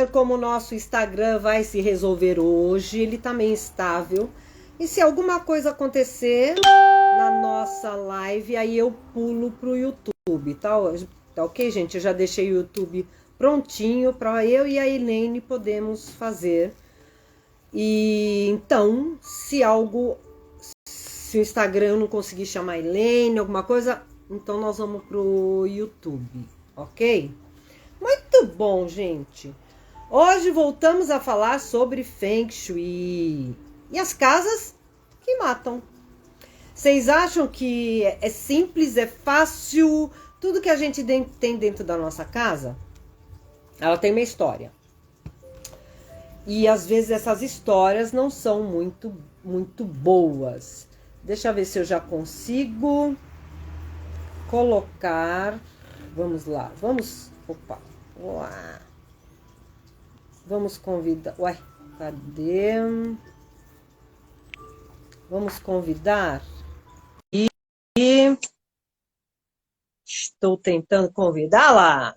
ver como o nosso Instagram vai se resolver hoje. Ele tá meio instável. E se alguma coisa acontecer na nossa live, aí eu pulo pro YouTube, tá? Tá ok, gente? Eu já deixei o YouTube prontinho para eu e a Elaine podemos fazer. E então, se o Instagram eu não conseguir chamar a Elaine, alguma coisa, então nós vamos pro YouTube, ok? Muito bom, gente. Hoje voltamos a falar sobre Feng Shui e as casas que matam. Vocês acham que é simples, é fácil? Tudo que a gente tem dentro da nossa casa, ela tem uma história. E às vezes essas histórias não são muito boas. Deixa eu ver se eu já consigo colocar. Vamos lá, vamos. Opa, lá. Vamos convidar. Ué, cadê? Vamos convidar. E estou tentando convidá-la.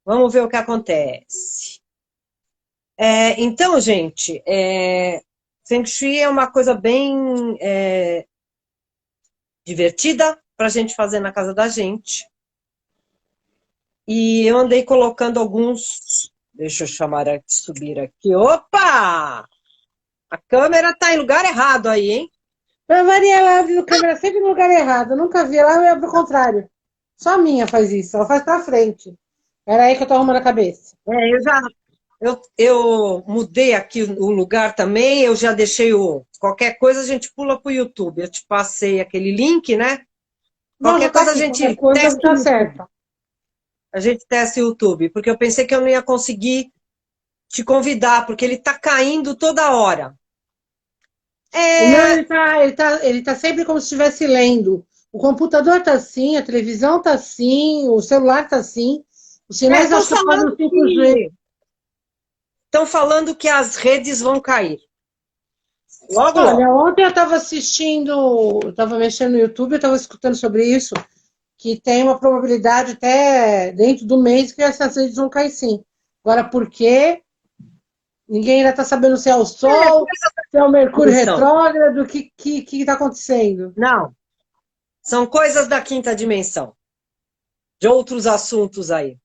Vamos ver o que acontece. Então, gente, Feng Shui é uma coisa bem divertida para a gente fazer na casa da gente. E eu andei colocando alguns. Deixa eu subir aqui. Opa! A câmera tá em lugar errado aí, hein? A Maria, ela abre a câmera sempre no lugar errado. Eu nunca vi ela, eu abro o contrário. Só a minha faz isso, ela faz pra frente. Era aí que eu tô arrumando a cabeça. Eu mudei aqui o lugar também, eu já deixei qualquer coisa a gente pula pro YouTube. Eu te passei aquele link, né? Qualquer coisa a gente testa tá certo. A gente testa o YouTube, porque eu pensei que eu não ia conseguir te convidar, porque ele tá caindo toda hora. Não, ele tá sempre como se estivesse lendo. O computador tá assim, a televisão tá assim, o celular tá assim. Os sinais Estão falando, 5G. Estão falando que as redes vão cair. Olha, ontem eu estava assistindo, eu estava mexendo no YouTube, eu estava escutando sobre isso, que tem uma probabilidade até dentro do mês que essas redes vão cair sim. Agora, por quê? Ninguém ainda está sabendo se é o Sol, se é o Mercúrio retrógrado, o que está acontecendo. Não, são coisas da quinta dimensão, de outros assuntos aí.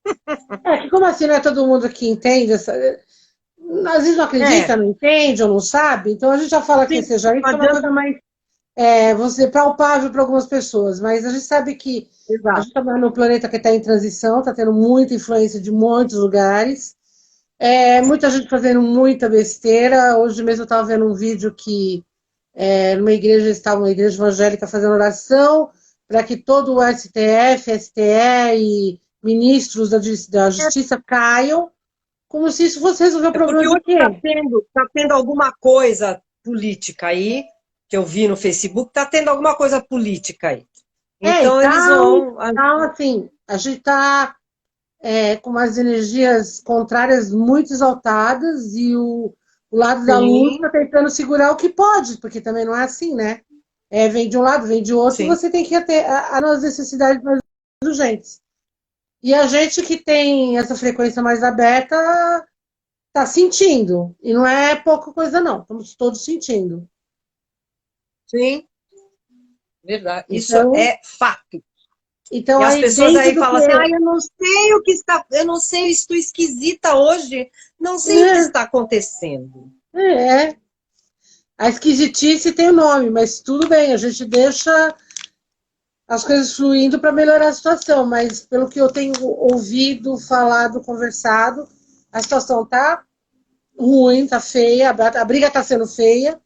Que como assim não é todo mundo que entende essa... Às vezes não acredita, não entende ou não sabe, então a gente já fala que seja isso, é uma coisa mais você palpável para algumas pessoas, mas a gente sabe que a gente está no planeta que está em transição, está tendo muita influência de muitos lugares, muita gente fazendo muita besteira. Hoje mesmo eu estava vendo um vídeo que numa igreja estava uma igreja evangélica fazendo oração para que todo o STF, STE e ministros da justiça caiam, como se isso fosse resolver o problema do quê? Está tendo alguma coisa política aí, que eu vi no Facebook, está tendo alguma coisa política aí. Então eles vão... Então, assim, a gente está com umas energias contrárias muito exaltadas e o lado da luz está tentando segurar o que pode, porque também não é assim, né? Vem de um lado, vem de outro, e você tem que ter as necessidades mais urgentes. E a gente que tem essa frequência mais aberta está sentindo. E não é pouca coisa, não. Estamos todos sentindo. Sim, verdade. Isso é fato. Então, e as pessoas aí falam assim, eu não sei o que está, eu não sei, estou esquisita hoje, não sei o que está acontecendo. A esquisitice tem o nome, mas tudo bem, a gente deixa as coisas fluindo para melhorar a situação, mas pelo que eu tenho ouvido, falado, conversado, a situação tá ruim, tá feia, a briga tá sendo feia,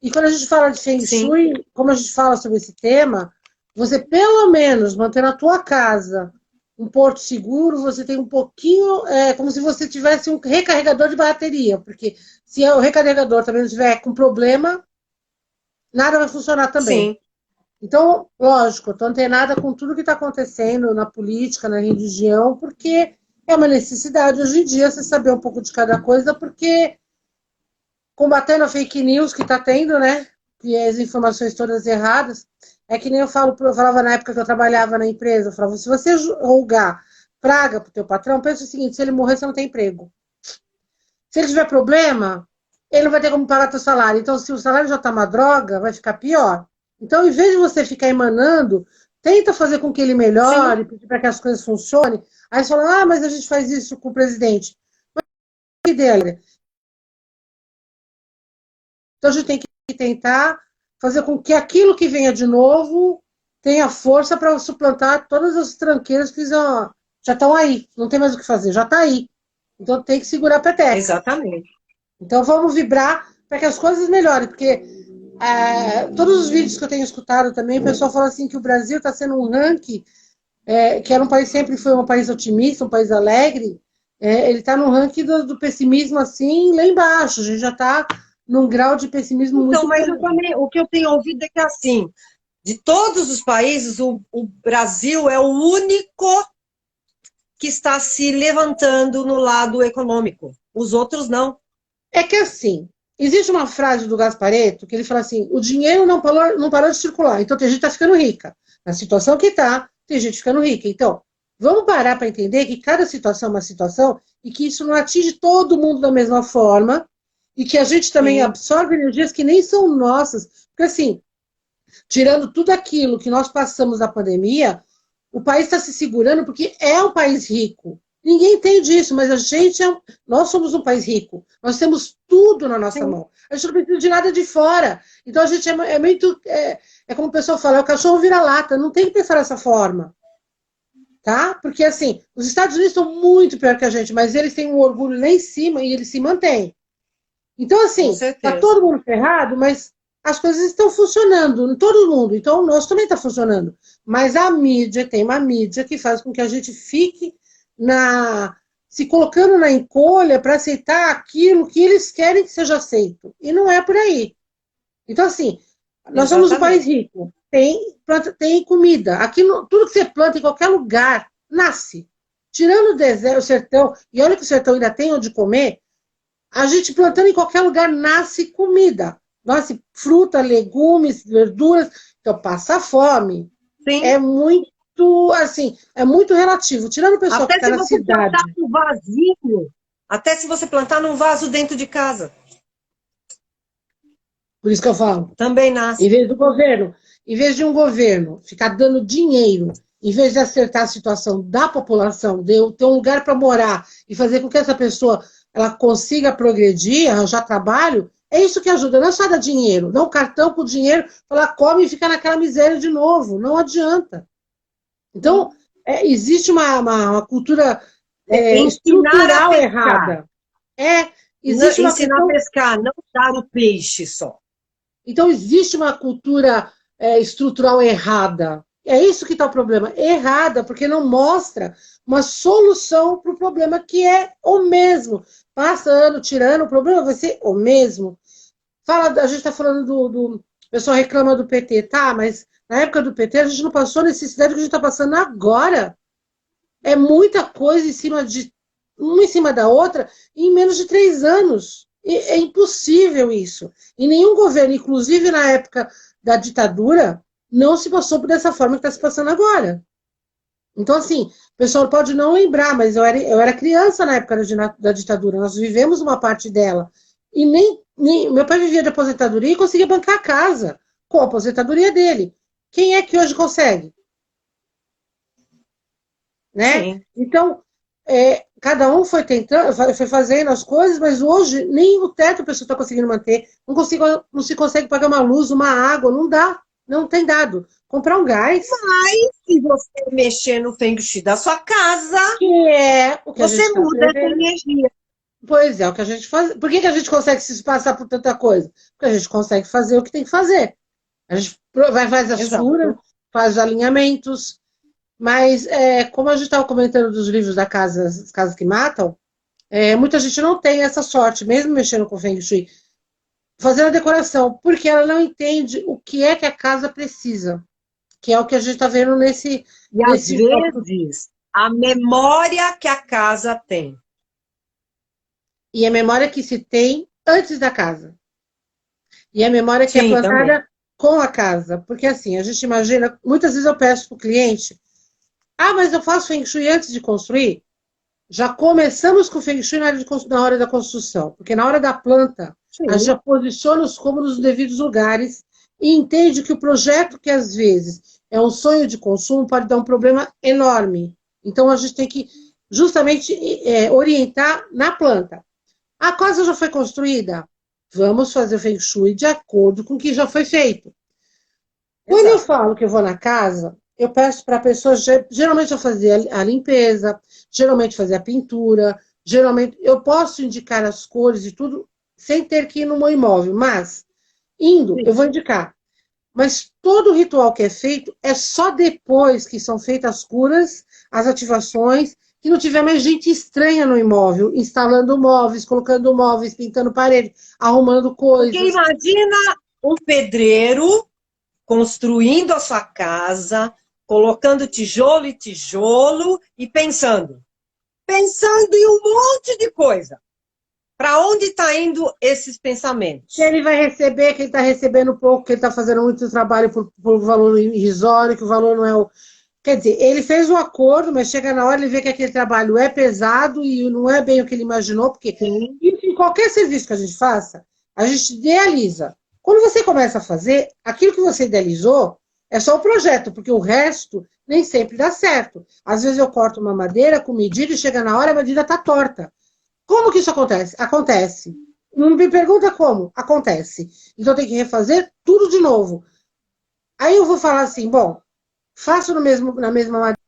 e quando a gente fala de Feng Shui, como a gente fala sobre esse tema, você pelo menos manter na tua casa um porto seguro, você tem um pouquinho, como se você tivesse um recarregador de bateria, porque se o recarregador também não estiver com problema, nada vai funcionar também. Sim. Então, lógico, eu estou antenada com tudo que está acontecendo na política, na religião, porque é uma necessidade hoje em dia você saber um pouco de cada coisa, porque combatendo a fake news que está tendo, né? E as informações todas erradas, é que nem eu falava na época que eu trabalhava na empresa, eu falava, se você julgar praga para o teu patrão, pensa o seguinte, se ele morrer, você não tem emprego. Se ele tiver problema, ele não vai ter como pagar teu salário. Então, se o salário já está uma droga, vai ficar pior. Então, em vez de você ficar emanando, tenta fazer com que ele melhore, para que as coisas funcionem. Aí você fala, mas a gente faz isso com o presidente. Mas que ideia. Então, a gente tem que tentar fazer com que aquilo que venha de novo tenha força para suplantar todas as tranqueiras que já estão aí. Não tem mais o que fazer, já está aí. Então, tem que segurar a peteca. Exatamente. Então, vamos vibrar para que as coisas melhorem, porque todos os vídeos que eu tenho escutado também, o pessoal fala assim que o Brasil está sendo um ranking, que era um país, sempre foi um país otimista, um país alegre, ele está no ranking do pessimismo assim, lá embaixo. A gente já está num grau de pessimismo muito Mas grande. o que eu tenho ouvido é que, assim, de todos os países, o Brasil é o único que está se levantando no lado econômico. Os outros não. É que assim, existe uma frase do Gasparetto que ele fala assim, o dinheiro não parou de circular, então tem gente que está ficando rica. Na situação que está, tem gente ficando rica. Então, vamos parar para entender que cada situação é uma situação e que isso não atinge todo mundo da mesma forma e que a gente também absorve energias que nem são nossas. Porque assim, tirando tudo aquilo que nós passamos na pandemia, o país está se segurando porque é um país rico. Ninguém entende isso, mas nós somos um país rico. Nós temos tudo na nossa mão. A gente não precisa de nada de fora. Então a gente é como o pessoal fala, é o cachorro vira-lata. Não tem que pensar dessa forma. Tá? Porque assim, os Estados Unidos estão muito pior que a gente, mas eles têm um orgulho lá em cima e eles se mantêm. Então assim, está todo mundo ferrado, mas as coisas estão funcionando em todo mundo. Então o nosso também está funcionando. Mas tem uma mídia que faz com que a gente fique se colocando na encolha para aceitar aquilo que eles querem que seja aceito. E não é por aí. Então, assim, nós somos um país rico. Tem comida. Aqui, tudo que você planta em qualquer lugar, nasce. Tirando o deserto, o sertão, e olha que o sertão ainda tem onde comer, a gente plantando em qualquer lugar, nasce comida. Nasce fruta, legumes, verduras. Então, passa fome. Sim. É muito relativo. Tirando o pessoal que está na cidade. Até se você plantar num vaso dentro de casa. Por isso que eu falo. Também nasce. Em vez de um governo ficar dando dinheiro, em vez de acertar a situação da população, de ter um lugar para morar e fazer com que essa pessoa ela consiga progredir, arranjar trabalho, é isso que ajuda. Não é só dar dinheiro, não cartão com dinheiro, falar come e fica naquela miséria de novo. Não adianta. Então, existe uma cultura estrutural errada. Existe ensinar a pescar, não dar o peixe só. Então, existe uma cultura estrutural errada. É isso que está o problema. Errada, porque não mostra uma solução para o problema que é o mesmo. Passa ano, tirando, o problema vai ser o mesmo. A gente está falando O pessoal reclama do PT, tá? Mas na época do PT a gente não passou a necessidade que a gente está passando agora. É muita coisa uma em cima da outra em menos de 3 anos. É impossível isso. E nenhum governo, inclusive na época da ditadura, não se passou por dessa forma que está se passando agora. Então, assim, o pessoal pode não lembrar, mas eu era criança na época da ditadura. Nós vivemos uma parte dela. E nem meu pai vivia de aposentadoria e conseguia bancar a casa com a aposentadoria dele. Quem é que hoje consegue? Né? Sim. Então, cada um foi tentando, foi fazendo as coisas, mas hoje nem o teto a pessoa está conseguindo manter. Não se consegue pagar uma luz, uma água, não dá. Não tem dado. Comprar um gás. Mas se você mexer no Feng Shui da sua casa, que é o que você muda essa energia. Pois é, o que a gente faz. Por que a gente consegue se passar por tanta coisa? Porque a gente consegue fazer o que tem que fazer. A gente faz as curas, faz os alinhamentos. Mas, como a gente estava comentando dos livros da As Casas que Matam, muita gente não tem essa sorte, mesmo mexendo com Feng Shui, fazendo a decoração, porque ela não entende o que é que a casa precisa, que é o que a gente está vendo nesse... E às vezes, a memória que a casa tem. E a memória que se tem antes da casa. E a memória que é plantada com a casa. Porque assim, a gente imagina, muitas vezes eu peço para o cliente Ah, mas eu faço Feng Shui antes de construir? Já começamos com o Feng Shui na hora da construção, porque na hora da planta, a gente Sim. já posiciona os cômodos nos devidos lugares e entende que o projeto, que às vezes é um sonho de consumo, pode dar um problema enorme. Então, a gente tem que justamente orientar na planta. A casa já foi construída? Vamos fazer o Feng Shui de acordo com o que já foi feito. Quando eu Exato. falo que eu vou na casa, eu peço para a pessoa, geralmente eu fazer a limpeza, geralmente fazer a pintura, geralmente eu posso indicar as cores e tudo sem ter que ir no meu imóvel, mas indo, eu Sim. vou indicar. Mas todo o ritual que é feito é só depois que são feitas as curas, as ativações, que não tiver mais gente estranha no imóvel, instalando móveis, colocando móveis, pintando parede, arrumando Porque coisas. imagina um pedreiro construindo a sua casa, colocando tijolo e tijolo e pensando em um monte de coisa. Para onde está indo esses Que pensamentos? ele vai receber, que ele está recebendo pouco, que ele está fazendo muito trabalho por valor irrisório, que o valor não é o. Quer dizer, ele fez um acordo, mas chega na hora ele vê que aquele trabalho é pesado e não é bem o que ele imaginou, porque Sim, isso em qualquer serviço que a gente faça, a gente idealiza. Quando você começa a fazer, aquilo que você idealizou é só o projeto, porque o resto nem sempre dá certo. Às vezes eu corto uma madeira com medida e chega na hora a medida está torta. Como que isso acontece? Acontece. Não me pergunta como. Acontece. Então tem que refazer tudo de novo. Aí eu vou falar assim, bom, faço no mesmo, na mesma madeira,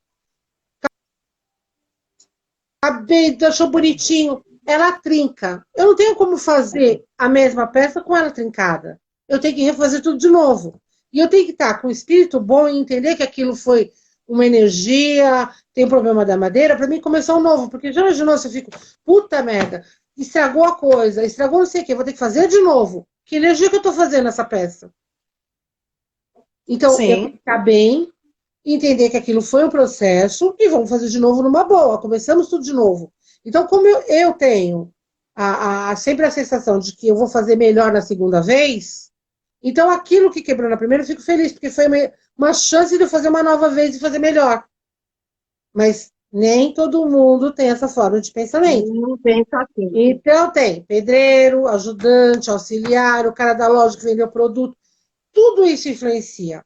acabei, achou bonitinho, ela trinca. Eu não tenho como fazer a mesma peça com ela trincada. Eu tenho que refazer tudo de novo. E eu tenho que estar com o espírito bom e entender que aquilo foi uma energia, tem um problema da madeira, para mim começar um novo. Porque já imaginou se eu fico, puta merda, estragou a coisa, estragou não sei o quê, vou ter que fazer de novo. Que energia que eu estou fazendo nessa peça? Então, eu tenho sim, que estar bem, entender que aquilo foi um processo e vamos fazer de novo numa boa. Começamos tudo de novo. Então, como eu tenho sempre a sensação de que eu vou fazer melhor na segunda vez, então aquilo que quebrou na primeira eu fico feliz, porque foi uma chance de eu fazer uma nova vez e fazer melhor. Mas nem todo mundo tem essa forma de pensamento. não pensa assim. Então, tem pedreiro, ajudante, auxiliar, o cara da loja que vendeu o produto, tudo isso influencia.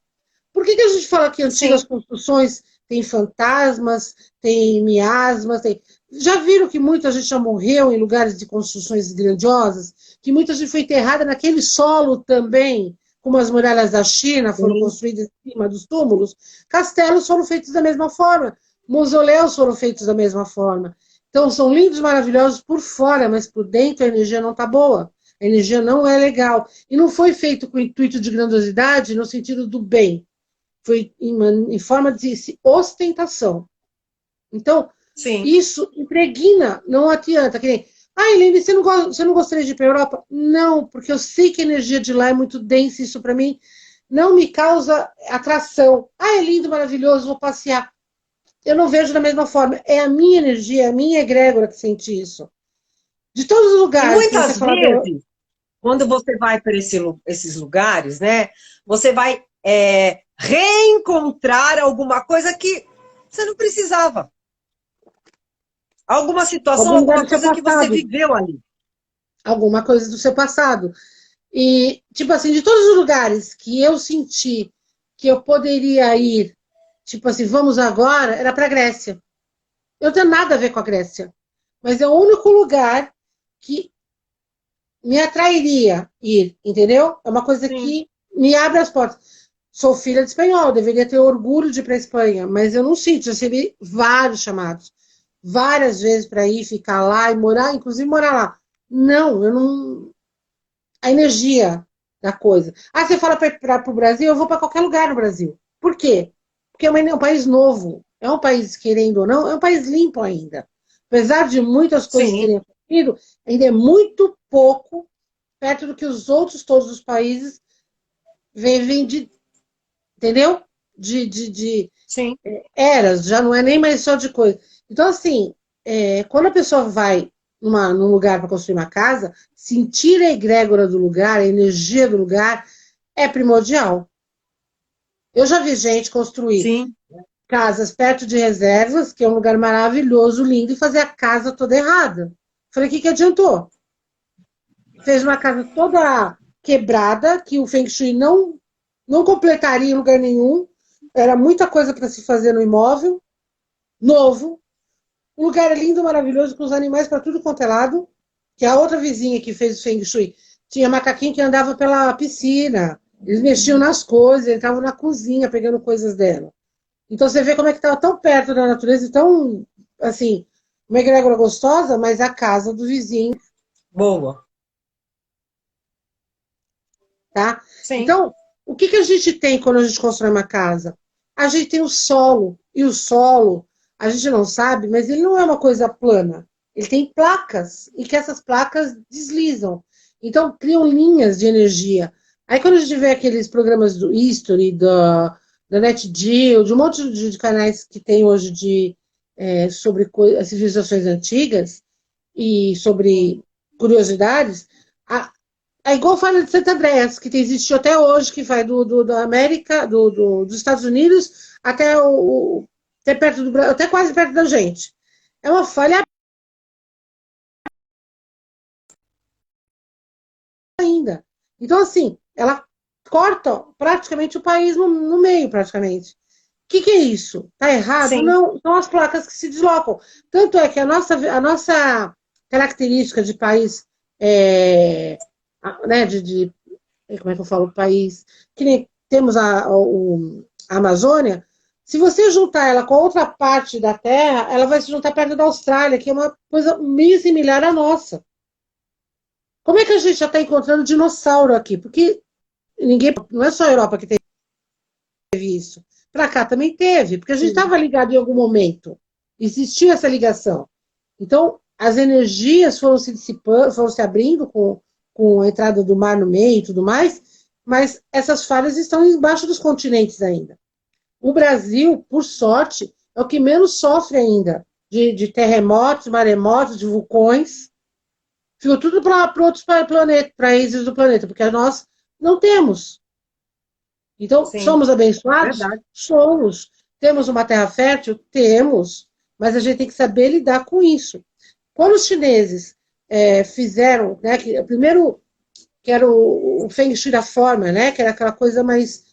Por que a gente fala que antigas Sim, construções têm fantasmas, têm miasmas, tem. Já viram que muita gente já morreu em lugares de construções grandiosas? Que muita gente foi enterrada naquele solo também, como as muralhas da China foram sim. construídas em cima dos túmulos? Castelos foram feitos da mesma forma, mausoléus foram feitos da mesma forma. Então, são lindos, maravilhosos por fora, mas por dentro a energia não está boa. A energia não é legal. E não foi feito com o intuito de grandiosidade no sentido do bem, foi em forma de ostentação. Então, Sim. isso impregna, não adianta. Que nem, Helene, você não gostaria de ir para a Europa? Não, porque eu sei que a energia de lá é muito densa, isso para mim não me causa atração. É lindo, maravilhoso, vou passear. Eu não vejo da mesma forma. É a minha energia, é a minha egrégora que sente isso. De todos os E lugares que você muitas fala, vezes, quando você vai para esses lugares, né, você vai reencontrar alguma coisa que você não precisava. Alguma situação, algum lugar do alguma seu coisa que você passado, viveu ali. alguma coisa do seu passado. E, tipo assim, de todos os lugares que eu senti que eu poderia ir, tipo assim, vamos agora, era para a Grécia. Eu não tenho nada a ver com a Grécia, mas é o único lugar que me atrairia ir, entendeu? É uma coisa Sim. que me abre as portas. Sou filha de espanhol, deveria ter orgulho de ir para a Espanha, mas eu não sinto, já recebi vários chamados, várias vezes para ir, ficar lá e morar, inclusive morar lá. Não, eu não, a energia da coisa. Ah, você fala para o Brasil, eu vou para qualquer lugar no Brasil. Por quê? Porque é um país novo, é um país, querendo ou não, é um país limpo ainda. Apesar de muitas coisas Sim, terem acontecido, ainda é muito pouco perto do que os outros, todos os países, vivem de, entendeu? De sim. eras, já não é nem mais só de coisa. Então, assim, quando a pessoa vai num lugar para construir uma casa, sentir a egrégora do lugar, a energia do lugar, é primordial. Eu já vi gente construir Sim. casas perto de reservas, que é um lugar maravilhoso, lindo, e fazer a casa toda errada. Falei, o que adiantou? Fez uma casa toda quebrada, que o Feng Shui não completaria em lugar nenhum. Era muita coisa para se fazer no imóvel, novo. Um lugar lindo, maravilhoso, com os animais para tudo quanto é lado. Que a outra vizinha que fez o Feng Shui tinha macaquinho que andava pela piscina. Eles mexiam nas coisas, entravam na cozinha pegando coisas dela. Então você vê como é que estava tão perto da natureza, tão, assim, uma egrégora gostosa, mas a casa do vizinho. Boa. Tá? Sim. Então, o que a gente tem quando a gente constrói uma casa? A gente tem o solo, e o solo, a gente não sabe, mas ele não é uma coisa plana. Ele tem placas, e que essas placas deslizam. Então, criam linhas de energia. Aí, quando a gente vê aqueles programas do History, da NetGeo, de um monte de canais que tem hoje sobre civilizações antigas, e sobre curiosidades, é igual fala de Santo Andrés, que existe até hoje, que vai da América, dos Estados Unidos até perto do Brasil, até quase perto da gente. É uma falha ainda. Então, assim, ela corta praticamente o país no meio, praticamente. O que é isso? Está errado? Sim. Não, são as placas que se deslocam. Tanto é que a nossa característica de país, né, como é que eu falo, país, que nem temos a Amazônia, se você juntar ela com outra parte da Terra, ela vai se juntar perto da Austrália, que é uma coisa meio similar à nossa. Como é que a gente já está encontrando dinossauro aqui? Porque não é só a Europa que teve isso. Para cá também teve, porque a gente estava ligado em algum momento. Existiu essa ligação. Então, as energias foram se dissipando, foram se abrindo com a entrada do mar no meio e tudo mais, mas essas falhas estão embaixo dos continentes ainda. O Brasil, por sorte, é o que menos sofre ainda de terremotos, maremotos, de vulcões. Ficou tudo para outros países do planeta, porque nós não temos. Então, Sim, somos abençoados? verdade. Somos. Temos uma terra fértil? Temos. Mas a gente tem que saber lidar com isso. Quando os chineses fizeram, né, primeiro, que era o Feng Shui da forma, né, que era aquela coisa mais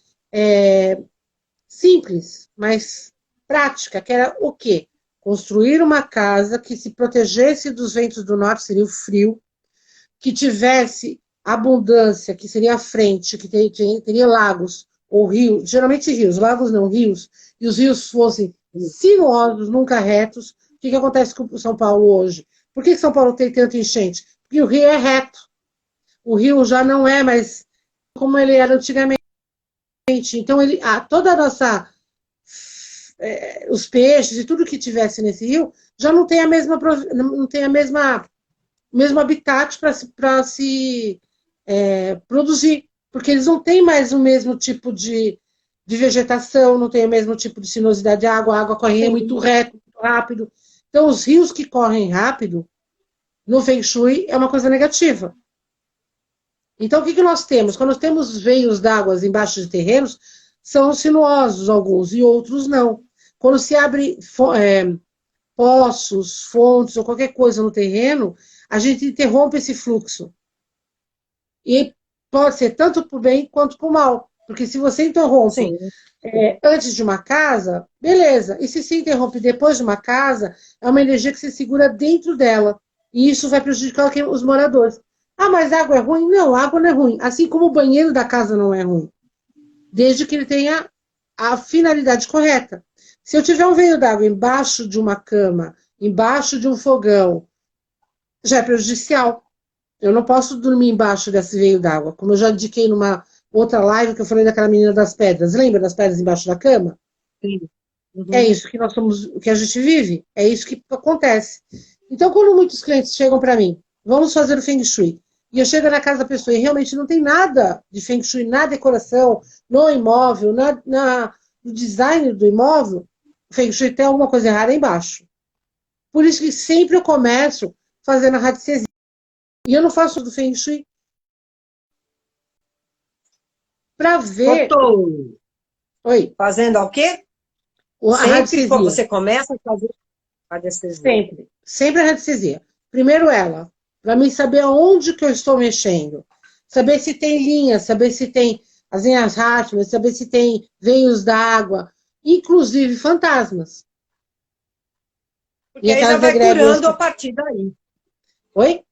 simples, mais prática, que era o quê? Construir uma casa que se protegesse dos ventos do norte, seria o frio, que tivesse abundância, que seria a frente, que teria lagos ou rios, geralmente rios, lagos não rios, e os rios fossem sinuosos, nunca retos. O que acontece com São Paulo hoje? Por que São Paulo tem tanta enchente? Porque o rio é reto. O rio já não é mais como ele era antigamente. Então, toda a nossa... os peixes e tudo que tivesse nesse rio já não tem o mesmo habitat para se produzir, porque eles não têm mais o mesmo tipo de vegetação, não tem o mesmo tipo de sinuosidade de água, a água corre muito reto, muito rápido. Então, os rios que correm rápido, no Feng Shui, é uma coisa negativa. Então, o que nós temos? Quando nós temos veios d'água embaixo de terrenos, são sinuosos alguns, e outros não. Quando se abre poços, fontes ou qualquer coisa no terreno, a gente interrompe esse fluxo. E pode ser tanto para o bem quanto para o mal. Porque se você interrompe antes de uma casa, beleza. E se interrompe depois de uma casa, é uma energia que se segura dentro dela. E isso vai prejudicar os moradores. Ah, mas água é ruim? Não, água não é ruim. Assim como o banheiro da casa não é ruim. Desde que ele tenha a finalidade correta. Se eu tiver um veio d'água embaixo de uma cama, embaixo de um fogão, já é prejudicial. Eu não posso dormir embaixo desse veio d'água. Como eu já indiquei numa outra live que eu falei daquela menina das pedras. Lembra das pedras embaixo da cama? Sim. Uhum. É isso que nós somos, que a gente vive. É isso que acontece. Então, quando muitos clientes chegam para mim, vamos fazer o Feng Shui, e eu chego na casa da pessoa e realmente não tem nada de Feng Shui na decoração, no imóvel, no design do imóvel, o Feng Shui tem alguma coisa errada embaixo. Por isso que sempre eu começo fazendo a radiestesia. E eu não faço do Feng Shui para ver... Oi. Oi. Fazendo o quê? A Sempre radiestesia. você começa a fazer radiestesia. Sempre a radiestesia. Primeiro ela, para mim saber aonde que eu estou mexendo. Saber se tem linhas, saber se tem as linhas Hartmann, saber se tem veios d'água, inclusive fantasmas. Porque aí já vai curando a partir daí. Oi?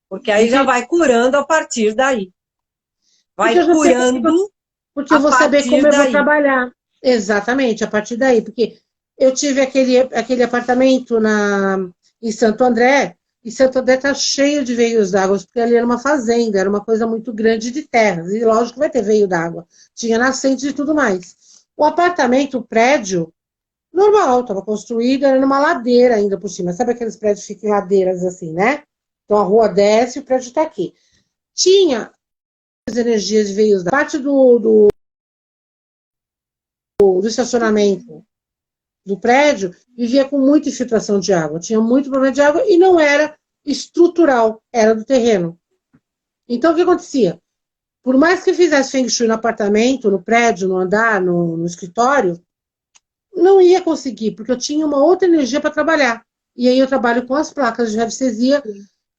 Porque aí já vai curando a partir daí. Vai curando. Porque eu vou saber como eu vou trabalhar. Exatamente, a partir daí. Porque eu tive aquele apartamento em Santo André, e Santo André está cheio de veios d'água, porque ali era uma fazenda, era uma coisa muito grande de terras. E lógico que vai ter veio d'água. Tinha nascentes e tudo mais. O apartamento, o prédio, normal, estava construído, era numa ladeira ainda por cima. Sabe aqueles prédios que ficam em ladeiras assim, né? Então a rua desce e o prédio está aqui. Tinha as energias de veios da parte do estacionamento do prédio, vivia com muita infiltração de água, tinha muito problema de água e não era estrutural, era do terreno. Então o que acontecia? Por mais que fizesse Feng Shui no apartamento, no prédio, no andar, no escritório, não ia conseguir, porque eu tinha uma outra energia para trabalhar. E aí eu trabalho com as placas de radiestesia,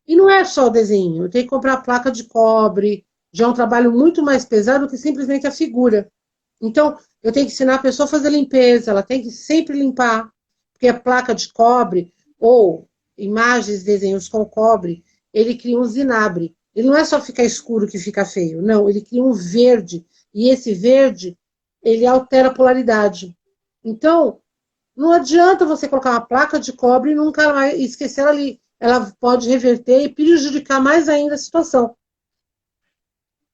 e não é só o desenho, eu tenho que comprar placa de cobre, já é um trabalho muito mais pesado que simplesmente a figura. Então, eu tenho que ensinar a pessoa a fazer limpeza, ela tem que sempre limpar, porque a placa de cobre, ou imagens, desenhos com cobre, ele cria um zinabre. Ele não é só ficar escuro que fica feio, não, ele cria um verde, e esse verde, ele altera a polaridade. Então, não adianta você colocar uma placa de cobre e nunca mais esquecer ela ali. Ela pode reverter e prejudicar mais ainda a situação.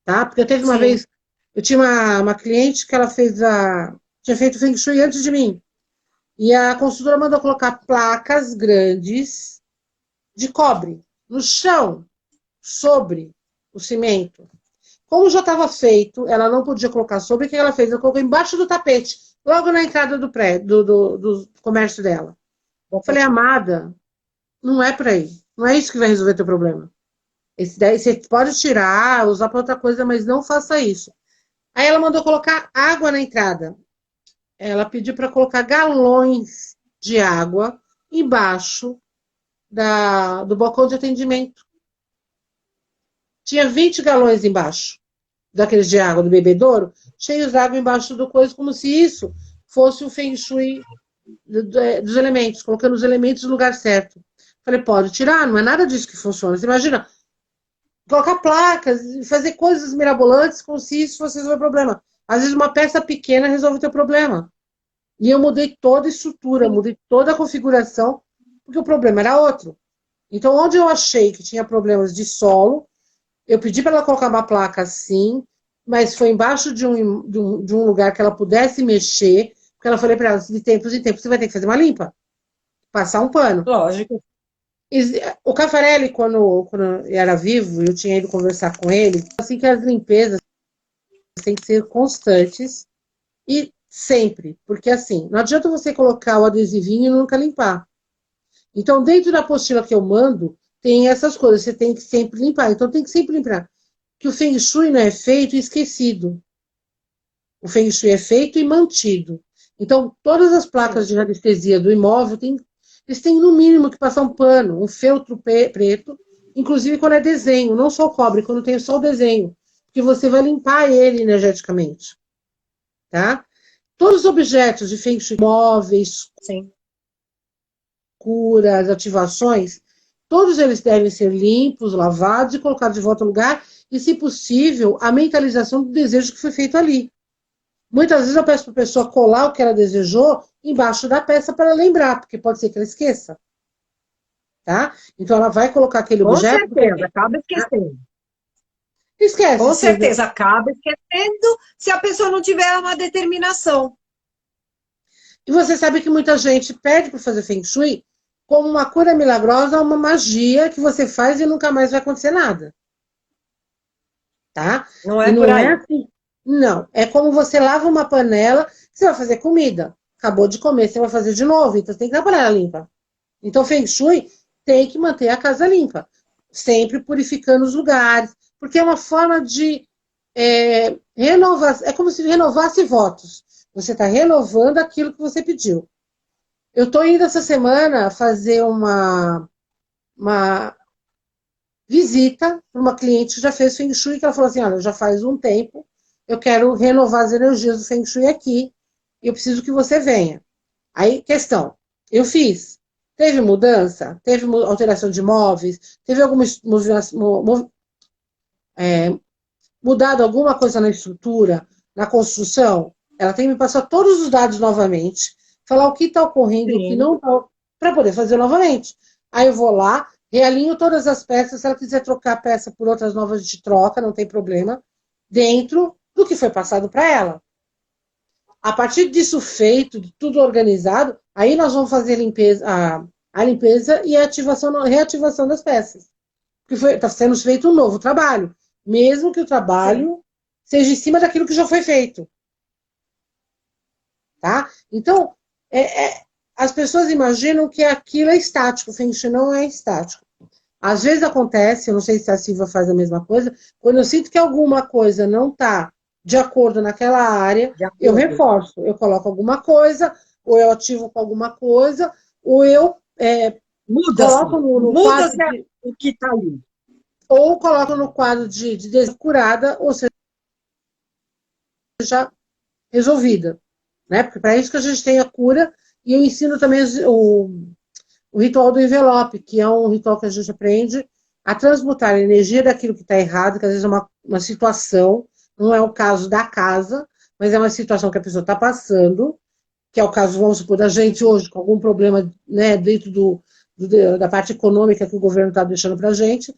Tá? Porque eu teve uma vez, eu tinha uma cliente que ela tinha feito Feng Shui antes de mim. E a consultora mandou colocar placas grandes de cobre no chão, sobre o cimento. Como já estava feito, ela não podia colocar sobre, o que ela fez? Ela colocou embaixo do tapete, logo na entrada do prédio, do comércio dela. Eu falei, amada, não é por aí. Não é isso que vai resolver teu problema. Esse daí você pode tirar, usar para outra coisa, mas não faça isso. Aí ela mandou colocar água na entrada. Ela pediu para colocar galões de água embaixo do balcão de atendimento. Tinha 20 galões embaixo daqueles de água do bebedouro, cheios de água embaixo do coisa, como se isso fosse o Feng Shui dos elementos, colocando os elementos no lugar certo. Falei, pode tirar, não é nada disso que funciona. Você imagina, colocar placas, fazer coisas mirabolantes como se isso fosse resolver o problema. Às vezes uma peça pequena resolve o teu problema. E eu mudei toda a estrutura, mudei toda a configuração, porque o problema era outro. Então, onde eu achei que tinha problemas de solo, eu pedi para ela colocar uma placa assim, mas foi embaixo de um lugar que ela pudesse mexer, porque ela falei para ela, de tempos em tempos, você vai ter que fazer uma limpa. Passar um pano. Lógico. O Caffarelli, quando era vivo, eu tinha ido conversar com ele, assim que as limpezas têm que ser constantes e sempre, porque assim, não adianta você colocar o adesivinho e nunca limpar. Então, dentro da apostila que eu mando, tem essas coisas, você tem que sempre limpar. Então, tem que sempre limpar. Que o Feng Shui não é feito e esquecido. O Feng Shui é feito e mantido. Então, todas as placas de radiestesia do imóvel, eles têm no mínimo que passar um pano, um feltro preto, inclusive quando é desenho, não só o cobre, quando tem só o desenho, porque você vai limpar ele energeticamente. Tá? Todos os objetos de Feng Shui, móveis, curas, ativações, todos eles devem ser limpos, lavados e colocados de volta ao lugar, e, se possível, a mentalização do desejo que foi feito ali. Muitas vezes eu peço para a pessoa colar o que ela desejou embaixo da peça para lembrar, porque pode ser que ela esqueça. Tá? Então ela vai colocar aquele objeto... Com certeza, acaba esquecendo. Esquece. Com certeza, acaba esquecendo se a pessoa não tiver uma determinação. E você sabe que muita gente pede para fazer Feng Shui como uma cura milagrosa, uma magia que você faz e nunca mais vai acontecer nada. Tá? Não é por aí. É assim. Não, é como você lava uma panela, você vai fazer comida. Acabou de comer, você vai fazer de novo, então você tem que trabalhar ela limpa. Então, Feng Shui tem que manter a casa limpa, sempre purificando os lugares, porque é uma forma de renovar, é como se renovasse votos. Você está renovando aquilo que você pediu. Eu estou indo essa semana fazer uma visita para uma cliente que já fez Feng Shui, que ela falou assim, olha, já faz um tempo, eu quero renovar as energias do Feng Shui aqui, e eu preciso que você venha. Aí, questão, eu fiz. Teve mudança? Teve alteração de móveis? Teve alguma mudado alguma coisa na estrutura, na construção? Ela tem que me passar todos os dados novamente, falar o que está ocorrendo, o que não está, para poder fazer novamente. Aí eu vou lá, realinho todas as peças, se ela quiser trocar a peça por outras novas, a gente troca, não tem problema, dentro do que foi passado para ela. A partir disso feito, de tudo organizado, aí nós vamos fazer a limpeza e a reativação das peças. Porque está sendo feito um novo trabalho, mesmo que o trabalho seja em cima daquilo que já foi feito. Tá? Então, as pessoas imaginam que aquilo é estático, o Feng Shui não é estático. Às vezes acontece, eu não sei se a Silvia faz a mesma coisa, quando eu sinto que alguma coisa não está de acordo naquela área, eu reforço, eu coloco alguma coisa, ou eu ativo com alguma coisa, ou eu coloco no quadro o que está ali. Ou coloco no quadro de descurada, ou seja, resolvida. Né? Porque para isso que a gente tem a cura, e eu ensino também o ritual do envelope, que é um ritual que a gente aprende a transmutar a energia daquilo que está errado, que às vezes é uma situação, não é o caso da casa, mas é uma situação que a pessoa está passando, que é o caso, vamos supor, da gente hoje, com algum problema, né, dentro da parte econômica que o governo está deixando para a gente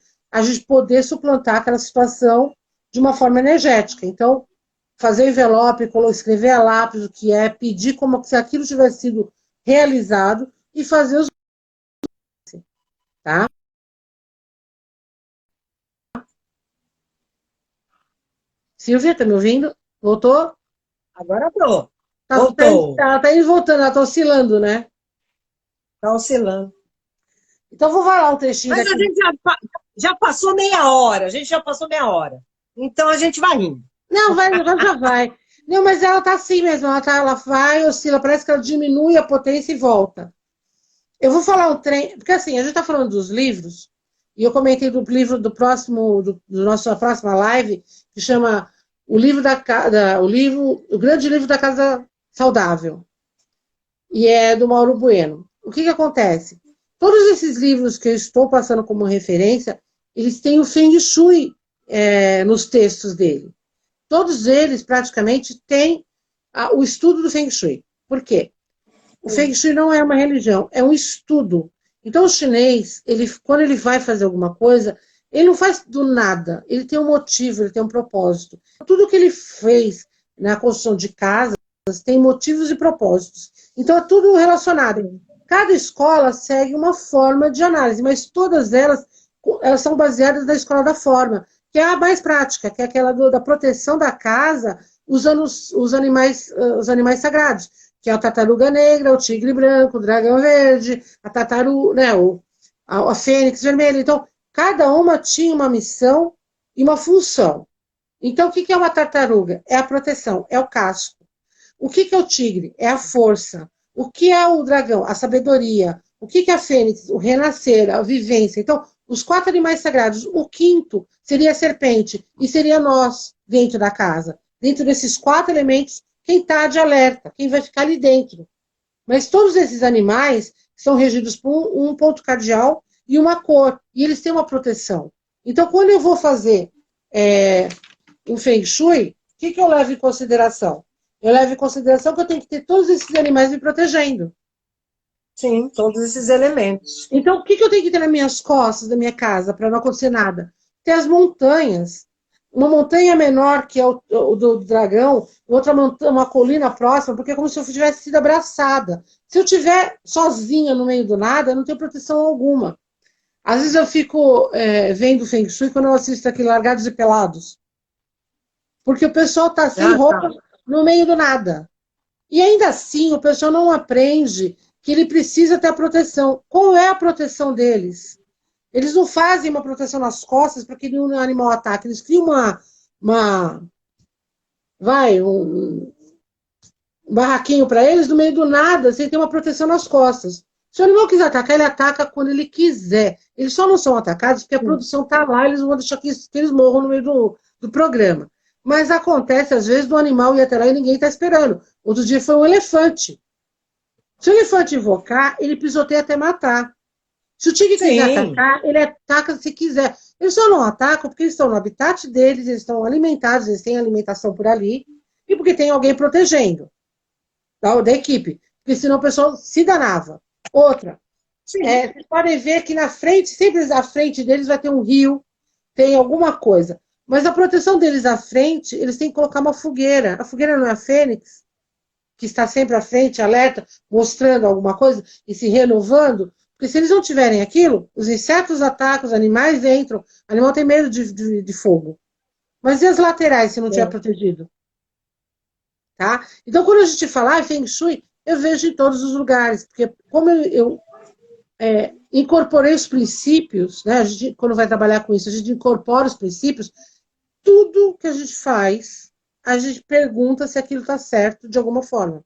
poder suplantar aquela situação de uma forma energética. Então, fazer o envelope, escrever a lápis o que é, pedir como se aquilo tivesse sido realizado e fazer os... Tá? Silvia, tá me ouvindo? Voltou? Agora estou. Tá indo voltando, ela tá oscilando, né? Tá oscilando. Então, vou falar um trechinho Mas daqui. a gente já passou meia hora. A gente já passou meia hora. Então, a gente vai indo. Não, já vai. Não, mas ela tá assim mesmo. Ela vai, oscila, parece que ela diminui a potência e volta. Eu vou falar um trem... Porque, assim, a gente tá falando dos livros, e eu comentei do livro do nossa próxima live, que chama o Grande Livro da Casa Saudável. E é do Mauro Bueno. O que acontece? Todos esses livros que eu estou passando como referência, eles têm o Feng Shui nos textos dele. Todos eles, praticamente, têm o estudo do Feng Shui. Por quê? O Feng Shui não é uma religião, é um estudo. Então, o chinês, quando ele vai fazer alguma coisa, ele não faz do nada. Ele tem um motivo, ele tem um propósito. Tudo que ele fez na construção de casas tem motivos e propósitos. Então, é tudo relacionado. Cada escola segue uma forma de análise, mas todas elas são baseadas na escola da forma, que é a mais prática, que é aquela da proteção da casa usando os animais sagrados, que é a tartaruga negra, o tigre branco, o dragão verde, a tartaruga, né, a fênix vermelha. Então, cada uma tinha uma missão e uma função. Então, o que é uma tartaruga? É a proteção, é o casco. O que é o tigre? É a força. O que é o dragão? A sabedoria. O que é a fênix? O renascer, a vivência. Então, os 4 animais sagrados. O quinto seria a serpente. E seria nós, dentro da casa. Dentro desses 4 elementos, quem está de alerta, quem vai ficar ali dentro. Mas todos esses animais são regidos por um ponto cardial e uma cor. E eles têm uma proteção. Então, quando eu vou fazer um Feng Shui, o que eu levo em consideração? Eu levo em consideração que eu tenho que ter todos esses animais me protegendo. Sim, todos esses elementos. Então, o que eu tenho que ter nas minhas costas da minha casa para não acontecer nada? Ter as montanhas. Uma montanha menor, que é o do dragão, outra montanha, uma colina próxima, porque é como se eu tivesse sido abraçada. Se eu estiver sozinha no meio do nada, eu não tenho proteção alguma. Às vezes eu fico vendo Feng Shui quando eu assisto aqui Largados e Pelados. Porque o pessoal está sem roupa no meio do nada. E ainda assim, o pessoal não aprende que ele precisa ter a proteção. Qual é a proteção deles? Eles não fazem uma proteção nas costas para que nenhum animal ataque. Eles criam um um barraquinho para eles, no meio do nada, sem ter uma proteção nas costas. Se o animal quiser atacar, ele ataca quando ele quiser. Eles só não são atacados porque a produção está lá, eles vão deixar que eles morram no meio do programa. Mas acontece, às vezes, do animal ir até lá e ninguém está esperando. Outro dia foi um elefante. Se o elefante invocar, ele pisoteia até matar. Se o tigre quiser atacar, ele ataca se quiser. Eles só não atacam porque eles estão no habitat deles, eles estão alimentados, eles têm alimentação por ali, e porque tem alguém protegendo da equipe. Porque senão o pessoal se danava. Outra, vocês podem ver que na frente, sempre à frente deles vai ter um rio, tem alguma coisa. Mas a proteção deles à frente, eles têm que colocar uma fogueira. A fogueira não é a fênix, que está sempre à frente, alerta, mostrando alguma coisa e se renovando. Porque se eles não tiverem aquilo, os insetos atacam, os animais entram, o animal tem medo de fogo. Mas e as laterais, se não tiver protegido? Tá? Então, quando a gente fala Feng Shui, eu vejo em todos os lugares, porque como eu incorporei os princípios, né? A gente, quando vai trabalhar com isso, a gente incorpora os princípios, tudo que a gente faz, a gente pergunta se aquilo está certo de alguma forma.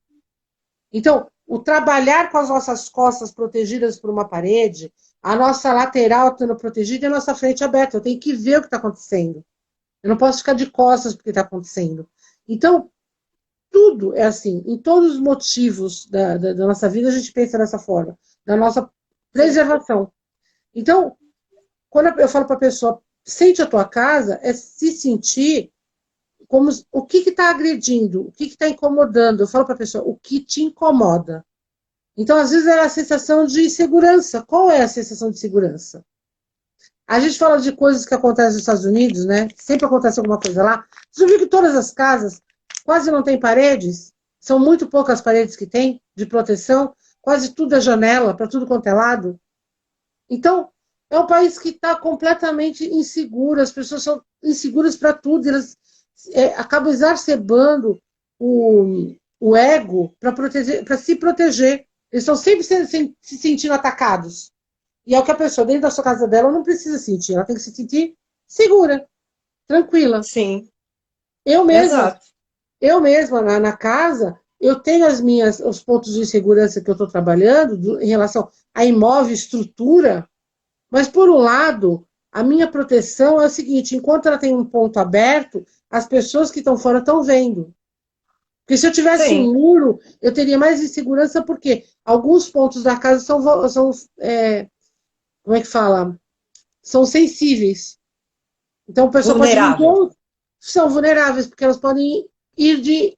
Então, o trabalhar com as nossas costas protegidas por uma parede, a nossa lateral estando protegida e a nossa frente aberta. Eu tenho que ver o que está acontecendo. Eu não posso ficar de costas porque está acontecendo. Então, tudo é assim. Em todos os motivos da nossa vida, a gente pensa dessa forma. Da nossa preservação. Então, quando eu falo para a pessoa, sente a tua casa, é se sentir como o que está agredindo, o que está incomodando. Eu falo para a pessoa, o que te incomoda. Então, às vezes, é a sensação de insegurança. Qual é a sensação de segurança? A gente fala de coisas que acontecem nos Estados Unidos, né? Sempre acontece alguma coisa lá. Você viu que todas as casas quase não têm paredes? São muito poucas paredes que tem de proteção. Quase tudo é janela, para tudo quanto é lado. Então, é um país que está completamente inseguro. As pessoas são inseguras para tudo. Elas acabam exacerbando o ego para se proteger. Eles estão sempre se sentindo atacados. E é o que a pessoa, dentro da sua casa dela, não precisa sentir. Ela tem que se sentir segura, tranquila. Sim. Eu mesma na casa, eu tenho os pontos de insegurança que eu estou trabalhando em relação a imóvel, estrutura, mas, por um lado, a minha proteção é o seguinte, enquanto ela tem um ponto aberto, as pessoas que estão fora estão vendo. Porque se eu tivesse um muro, eu teria mais insegurança, porque alguns pontos da casa são como é que fala? São sensíveis. Então, a pessoa pode são vulneráveis, porque elas podem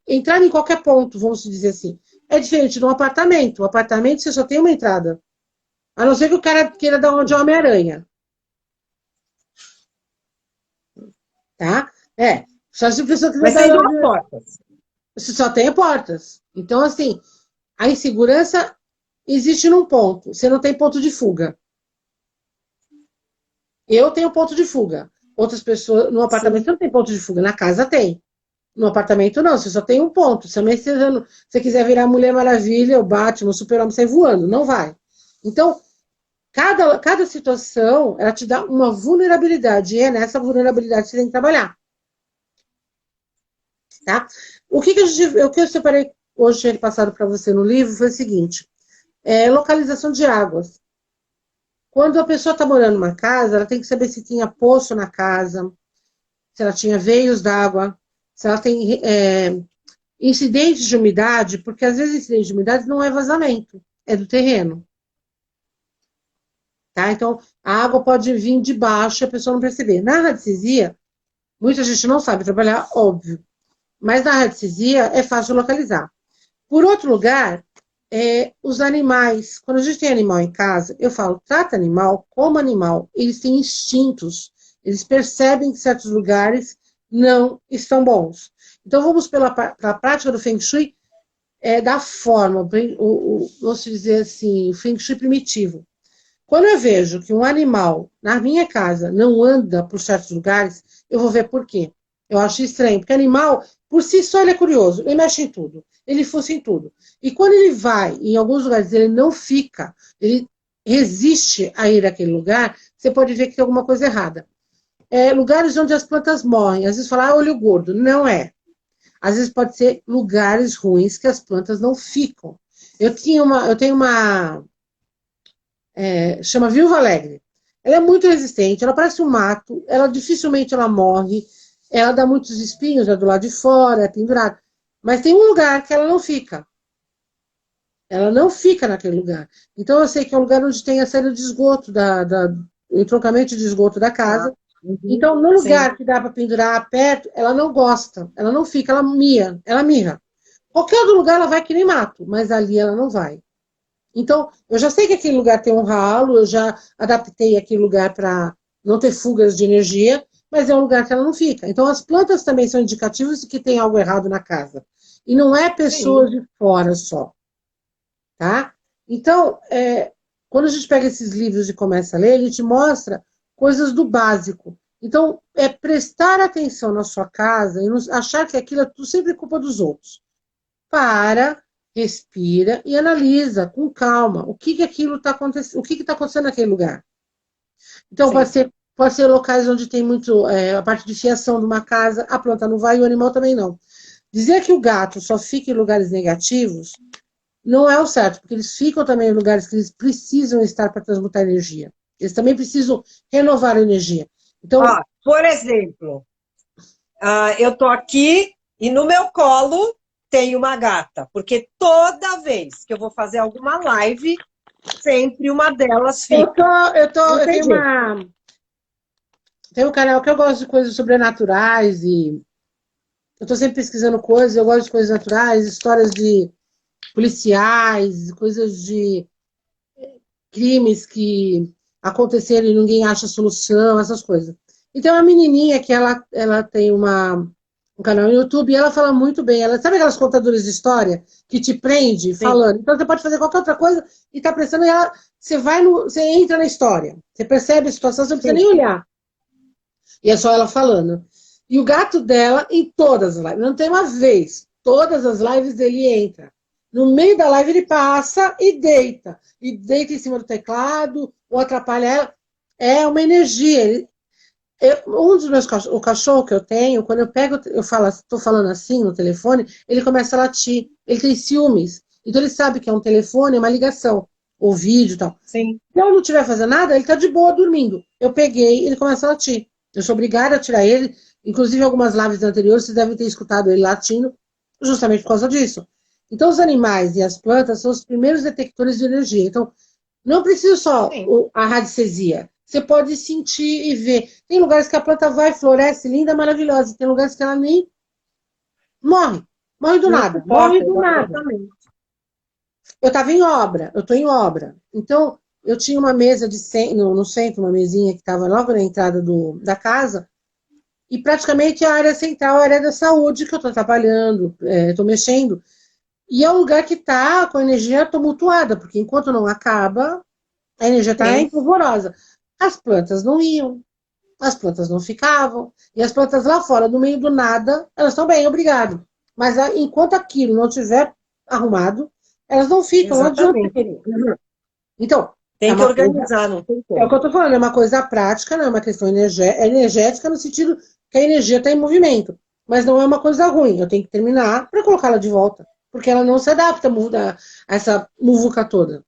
entrar em qualquer ponto, vamos dizer assim. É diferente de um apartamento. O apartamento, você só tem uma entrada. A não ser que o cara queira dar uma de Homem-Aranha. Tá? Só se a pessoa quiser dar duas portas. Você só tem portas. Então, assim, a insegurança existe num ponto. Você não tem ponto de fuga. Eu tenho ponto de fuga. Outras pessoas, no apartamento não tem ponto de fuga. Na casa tem. No apartamento não, você só tem um ponto. Se você quiser virar Mulher Maravilha, o Batman, o Super-Homem, sair voando. Não vai. Então, cada situação, ela te dá uma vulnerabilidade. E é nessa vulnerabilidade que você tem que trabalhar. Tá? O que eu separei hoje, passado para você no livro, foi o seguinte. Localização de águas. Quando a pessoa está morando numa casa, ela tem que saber se tinha poço na casa, se ela tinha veios d'água, se ela tem incidentes de umidade, porque às vezes incidente de umidade não é vazamento, é do terreno. Tá? Então, a água pode vir de baixo e a pessoa não perceber. Na radiestesia, muita gente não sabe trabalhar, óbvio. Mas na radiestesia é fácil localizar. Por outro lugar, os animais. Quando a gente tem animal em casa, eu falo, trata animal como animal. Eles têm instintos. Eles percebem que certos lugares não estão bons. Então, vamos para a prática do Feng Shui da forma, vamos dizer assim, o Feng Shui primitivo. Quando eu vejo que um animal na minha casa não anda por certos lugares, eu vou ver por quê. Eu acho estranho, porque animal, por si só, ele é curioso, ele mexe em tudo, ele fuça em tudo. E quando ele vai, em alguns lugares, ele não fica, ele resiste a ir àquele lugar, você pode ver que tem alguma coisa errada. Lugares onde as plantas morrem, às vezes fala, olho gordo, não é. Às vezes pode ser lugares ruins que as plantas não ficam. Eu tenho uma chama Viúva Alegre. Ela é muito resistente, ela parece um mato, ela dificilmente ela morre, ela dá muitos espinhos, é do lado de fora, é pendurada. Mas tem um lugar que ela não fica. Ela não fica naquele lugar. Então eu sei que é um lugar onde tem a saída de esgoto, o entroncamento de esgoto da casa. Então, no lugar que dá para pendurar perto, ela não gosta, ela não fica, ela mirra. Qualquer outro lugar ela vai que nem mato, mas ali ela não vai. Então, eu já sei que aquele lugar tem um ralo, eu já adaptei aquele lugar para não ter fugas de energia, mas é um lugar que ela não fica. Então, as plantas também são indicativos de que tem algo errado na casa. E não é pessoas de fora só. Tá? Então, quando a gente pega esses livros e começa a ler, ele te mostra coisas do básico. Então, é prestar atenção na sua casa e não achar que aquilo é tudo sempre culpa dos outros. Para, respira e analisa com calma o que aquilo está acontecendo, o que está acontecendo naquele lugar. Então, pode ser locais onde tem muito a parte de fiação de uma casa, a planta não vai e o animal também não. Dizer que o gato só fica em lugares negativos não é o certo, porque eles ficam também em lugares que eles precisam estar para transmutar energia. Eles também precisam renovar a energia. Então, por exemplo, eu estou aqui e no meu colo tem uma gata, porque toda vez que eu vou fazer alguma live, sempre uma delas fica. Tem um canal que eu gosto de coisas sobrenaturais e eu estou sempre pesquisando coisas, eu gosto de coisas naturais, histórias de policiais, coisas de crimes que aconteceram e ninguém acha solução, essas coisas. Então, a menininha que ela tem um canal no YouTube e ela fala muito bem. Ela, sabe aquelas contadoras de história que te prende falando? Então, você pode fazer qualquer outra coisa e tá prestando e você entra na história. Você percebe a situação, você não precisa nem olhar. E é só ela falando. E o gato dela, em todas as lives, não tem uma vez, todas as lives ele entra. No meio da live ele passa e deita. E deita em cima do teclado, ou atrapalha ela. É uma energia. Um dos meus cachorros, o cachorro que eu tenho, quando estou falando assim no telefone, ele começa a latir. Ele tem ciúmes. Então ele sabe que é um telefone, é uma ligação, ou vídeo e tal. Sim. Se eu não estiver fazendo nada, ele está de boa dormindo. Eu peguei, ele começa a latir. Eu sou obrigada a tirar ele. Inclusive, algumas lives anteriores, vocês devem ter escutado ele latindo, justamente por causa disso. Então, os animais e as plantas são os primeiros detectores de energia. Então, não precisa só a radiestesia. Você pode sentir e ver. Tem lugares que a planta vai, floresce, linda, maravilhosa. Tem lugares que ela nem morre. Morre do nada. Morre do nada. Eu estava em obra. Eu estou em obra. Então, eu tinha uma mesa no centro, uma mesinha que estava logo na entrada da casa. E praticamente a área central, a área da saúde, que eu estou trabalhando, estou mexendo. E é um lugar que está com a energia tumultuada, porque enquanto não acaba, a energia está empolvorosa. As plantas não iam, as plantas não ficavam, e as plantas lá fora, no meio do nada, elas estão bem, obrigado. Mas enquanto aquilo não estiver arrumado, elas não ficam. Exatamente. Então, tem que organizar, não tem como. É o que eu estou falando, é uma coisa prática, não é uma questão energética no sentido que a energia está em movimento. Mas não é uma coisa ruim, eu tenho que terminar para colocá-la de volta. Porque ela não se adapta a essa muvuca toda.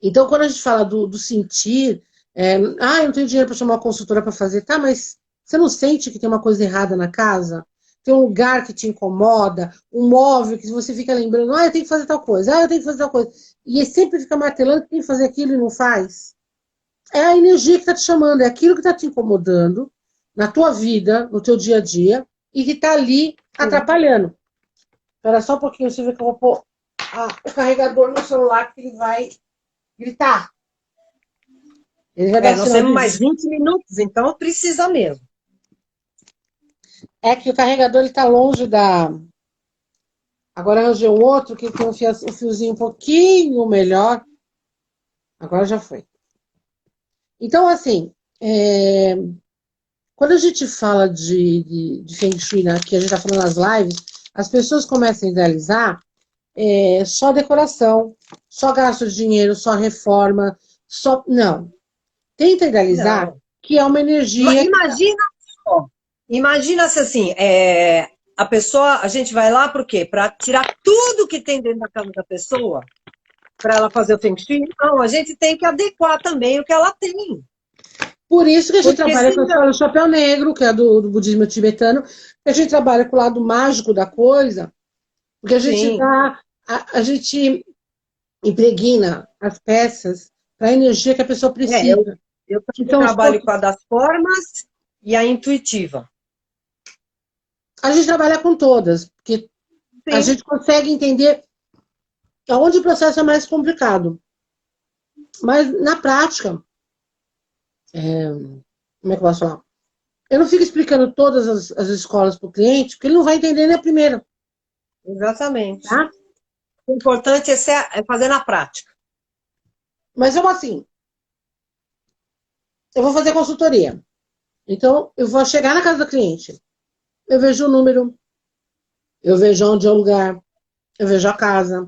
Então, quando a gente fala do sentir, eu não tenho dinheiro para chamar uma consultora para fazer, tá, mas você não sente que tem uma coisa errada na casa? Tem um lugar que te incomoda, um móvel que você fica lembrando, eu tenho que fazer tal coisa, eu tenho que fazer tal coisa. E sempre fica martelando que tem que fazer aquilo e não faz. É a energia que está te chamando, é aquilo que está te incomodando na tua vida, no teu dia a dia, e que está ali atrapalhando. Espera só um pouquinho, você vê que eu vou pôr o carregador no celular que ele vai gritar. Ele vai dar nós temos mais 20 minutos, então precisa mesmo. É que o carregador está longe da... Agora arranjei um outro que tem um fiozinho um pouquinho melhor. Agora já foi. Então, assim, quando a gente fala de Feng Shui, né, que a gente está falando nas lives, as pessoas começam a idealizar só decoração, só gasto de dinheiro, só reforma, só... Não. Tenta idealizar que é uma energia... Imagina se assim, a pessoa, a gente vai lá por quê? Para tirar tudo que tem dentro da casa da pessoa, para ela fazer o Feng Shui? Não, a gente tem que adequar também o que ela tem. Por isso que a gente Porque trabalha com a escola do chapéu negro, que é do budismo tibetano, que a gente trabalha com o lado mágico da coisa, porque a gente a gente impregna as peças para a energia que a pessoa precisa. Eu então, trabalho com a das formas e a intuitiva. A gente trabalha com todas, porque a gente consegue entender aonde o processo é mais complicado. Mas, na prática, como é que eu posso falar? Eu não fico explicando todas as escolas para o cliente, porque ele não vai entender nem a primeira. Exatamente. Tá? O importante é fazer na prática. Mas eu assim, eu vou fazer consultoria. Então, eu vou chegar na casa do cliente. Eu vejo o número, eu vejo onde é o lugar, eu vejo a casa,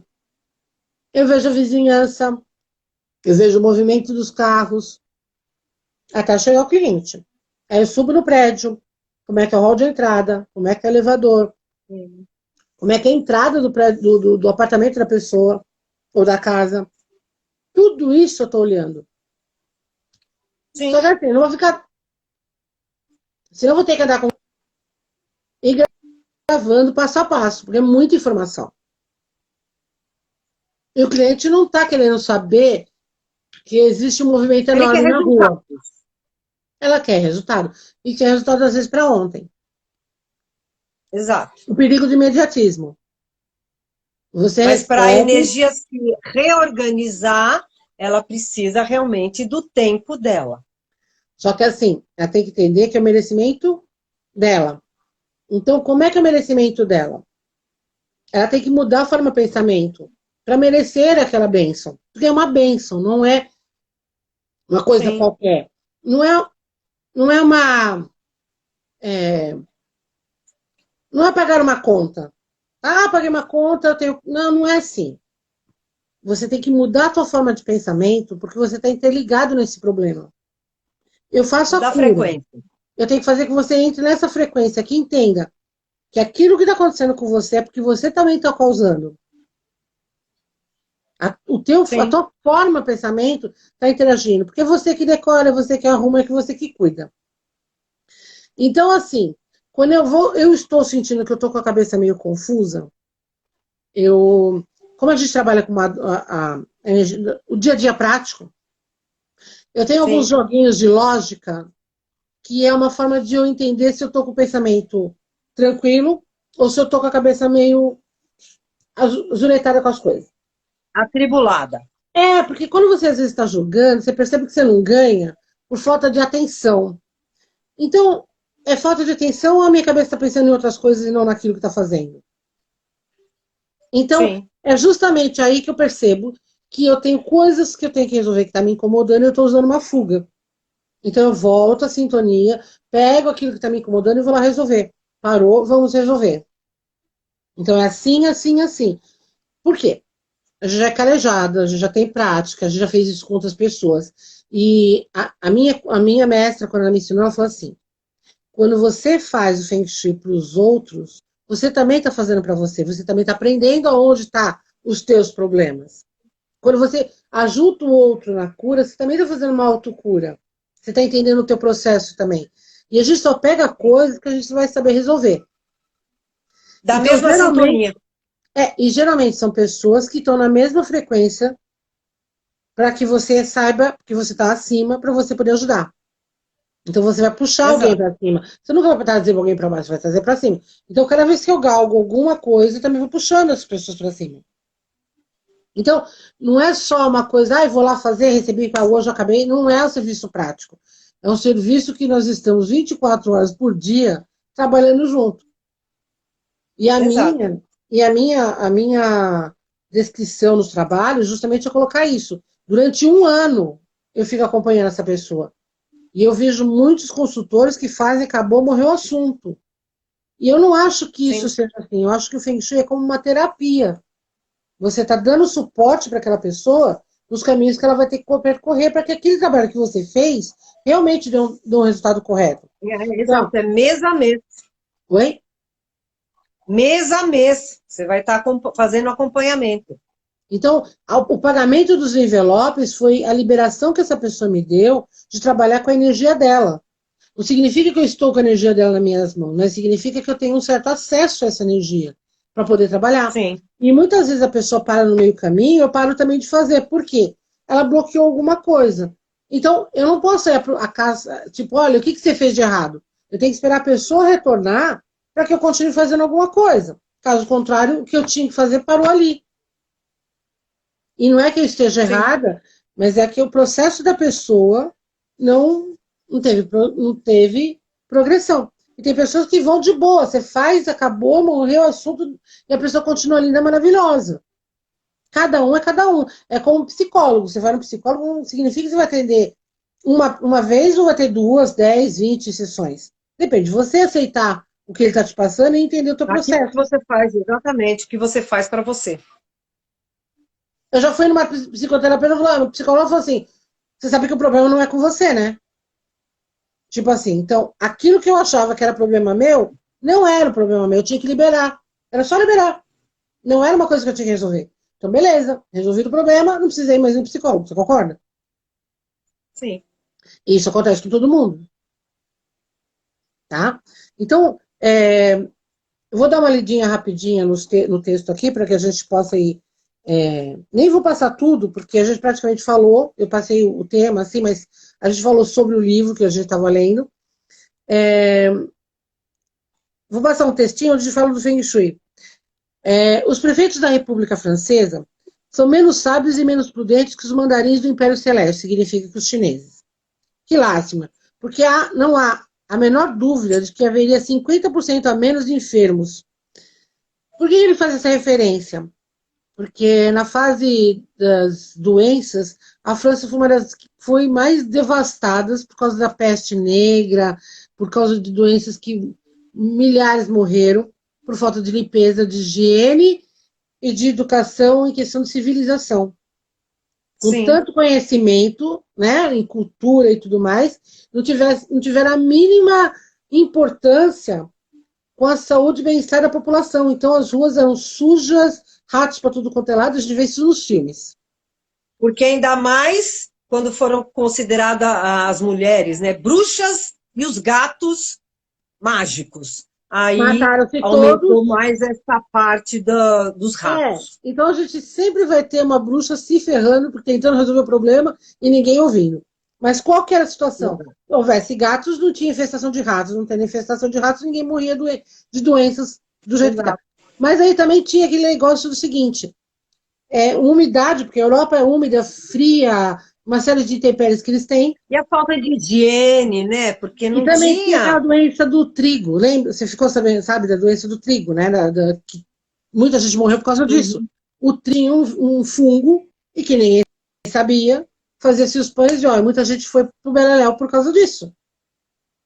eu vejo a vizinhança, eu vejo o movimento dos carros, até chegar o cliente. Aí eu subo no prédio, como é que é o hall de entrada, como é que é o elevador, como é que é a entrada do, prédio, do apartamento da pessoa, ou da casa. Tudo isso eu estou olhando. Sim. Só que assim, não vou ficar... Senão eu vou ter que andar com... e gravando passo a passo, porque é muita informação. E o cliente não está querendo saber que existe um movimento enorme na rua. Ela quer resultado. E quer resultado, às vezes, para ontem. Exato. O perigo do imediatismo. Mas para a energia se reorganizar, ela precisa realmente do tempo dela. Só que assim, ela tem que entender que é o merecimento dela. Então, como é que é o merecimento dela? Ela tem que mudar a forma de pensamento para merecer aquela bênção. Porque é uma bênção, não é uma coisa qualquer. Não é uma... não é pagar uma conta. Ah, paguei uma conta, eu tenho... Não é assim. Você tem que mudar a sua forma de pensamento porque você está interligado nesse problema. Eu faço a cura. Frequência. Eu tenho que fazer que você entre nessa frequência, que entenda que aquilo que está acontecendo com você é porque você também está causando. A tua forma de pensamento está interagindo. Porque é você que decora, é você que arruma, é você que cuida. Então, assim, quando eu estou sentindo que eu estou com a cabeça meio confusa, como a gente trabalha com o dia a dia prático, eu tenho alguns joguinhos de lógica que é uma forma de eu entender se eu estou com o pensamento tranquilo ou se eu estou com a cabeça meio azuletada com as coisas. Atribulada. Porque quando você às vezes está julgando, você percebe que você não ganha por falta de atenção. Então, é falta de atenção ou a minha cabeça está pensando em outras coisas e não naquilo que está fazendo? Então, é justamente aí que eu percebo que eu tenho coisas que eu tenho que resolver que está me incomodando e eu estou usando uma fuga. Então, eu volto à sintonia, pego aquilo que está me incomodando e vou lá resolver. Parou, vamos resolver. Então, é assim, assim, assim. Por quê? A gente já é calejada, a gente já tem prática, a gente já fez isso com outras pessoas. E a minha mestra, quando ela me ensinou, ela falou assim, quando você faz o Feng Shui para os outros, você também está fazendo para você também está aprendendo aonde estão os teus problemas. Quando você ajuda o outro na cura, você também está fazendo uma autocura. Você está entendendo o teu processo também. E a gente só pega coisas que a gente vai saber resolver. Da mesma sintonia. E geralmente são pessoas que estão na mesma frequência para que você saiba que você está acima para você poder ajudar. Então você vai puxar alguém para cima. Você nunca vai trazer alguém para baixo, vai trazer para cima. Então cada vez que eu galgo alguma coisa, eu também vou puxando as pessoas para cima. Então, não é só uma coisa, vou lá fazer, recebi para hoje, acabei. Não é um serviço prático. É um serviço que nós estamos 24 horas por dia trabalhando junto. E a minha descrição nos trabalhos justamente é colocar isso. Durante um ano eu fico acompanhando essa pessoa. E eu vejo muitos consultores que fazem, acabou, morreu o assunto. E eu não acho que isso seja assim. Eu acho que o Feng Shui é como uma terapia. Você está dando suporte para aquela pessoa nos caminhos que ela vai ter que percorrer para que aquele trabalho que você fez realmente dê um resultado correto. Exato, é mês a mês. Oi? mês a mês. Você vai estar fazendo acompanhamento. Então, o pagamento dos envelopes foi a liberação que essa pessoa me deu de trabalhar com a energia dela. Não significa que eu estou com a energia dela nas minhas mãos, mas significa que eu tenho um certo acesso a essa energia para poder trabalhar. Sim. E muitas vezes a pessoa para no meio do caminho, eu paro também de fazer. Por quê? Ela bloqueou alguma coisa. Então, eu não posso ir a casa, tipo, olha, o que você fez de errado? Eu tenho que esperar a pessoa retornar para que eu continue fazendo alguma coisa. Caso contrário, o que eu tinha que fazer parou ali. E não é que eu esteja errada, mas é que o processo da pessoa não teve progressão. E tem pessoas que vão de boa, você faz, acabou, morreu o assunto, e a pessoa continua linda, maravilhosa. Cada um é cada um. É como um psicólogo. Você vai no psicólogo, não significa que você vai atender uma vez ou vai ter 2, 10, 20 sessões. Depende de você aceitar o que ele está te passando e entender o teu processo. O que você faz, exatamente, o que você faz para você. Eu já fui numa psicoterapeuta, o psicólogo falou assim, você sabe que o problema não é com você, né? Tipo assim, então, aquilo que eu achava que era problema meu, não era o problema meu, eu tinha que liberar. Era só liberar. Não era uma coisa que eu tinha que resolver. Então, beleza, resolvi o problema, não precisei mais ir no psicólogo, você concorda? Sim. Isso acontece com todo mundo. Tá? Então, eu vou dar uma lidinha rapidinha no texto aqui, para que a gente possa ir. Nem vou passar tudo, porque a gente praticamente falou, eu passei o tema, assim, mas a gente falou sobre o livro que a gente estava lendo. Vou passar um textinho onde a gente fala do Feng Shui. Os prefeitos da República Francesa são menos sábios e menos prudentes que os mandarins do Império Celeste, significa que os chineses. Que lástima, porque não há a menor dúvida de que haveria 50% a menos de enfermos. Por que ele faz essa referência? Porque na fase das doenças, a França foi uma das que foi mais devastadas por causa da peste negra, por causa de doenças que milhares morreram, por falta de limpeza, de higiene e de educação em questão de civilização. Com Sim. tanto conhecimento, né, em cultura e tudo mais, não tiveram a mínima importância com a saúde e bem-estar da população. Então as ruas eram sujas, ratos para tudo quanto é lado, a gente vê isso nos filmes. Porque ainda mais quando foram consideradas as mulheres, né, bruxas e os gatos mágicos. Aí aumentou todos. Mais essa parte dos ratos. Então a gente sempre vai ter uma bruxa se ferrando, tentando resolver o problema e ninguém ouvindo. Mas qual que era a situação? Se houvesse gatos, não tinha infestação de ratos. Não tendo infestação de ratos, ninguém morria de doenças do jeito que está. Mas aí também tinha aquele negócio do seguinte, umidade, porque a Europa é úmida, fria, uma série de intempéries que eles têm. E a falta de higiene, né? Porque não tinha... E também tinha a doença do trigo, lembra? Você ficou sabendo, sabe, da doença do trigo, né? Que muita gente morreu por causa disso. O trigo, um fungo, e que ninguém sabia, fazia-se os pães de óleo. Muita gente foi pro Beleléu por causa disso.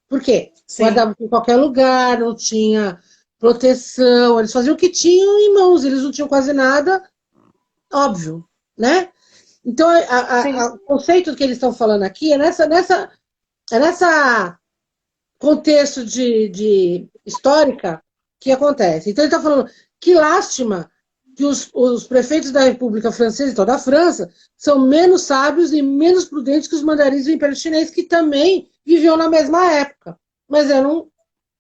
Por quê? Guardavam em qualquer lugar, não tinha proteção, eles faziam o que tinham em mãos, eles não tinham quase nada, óbvio, né? Então, o conceito que eles estão falando aqui é nessa contexto de histórica que acontece. Então, ele está falando que lástima que os prefeitos da República Francesa, então da França, são menos sábios e menos prudentes que os mandarins do Império Chinês, que também viviam na mesma época, mas eram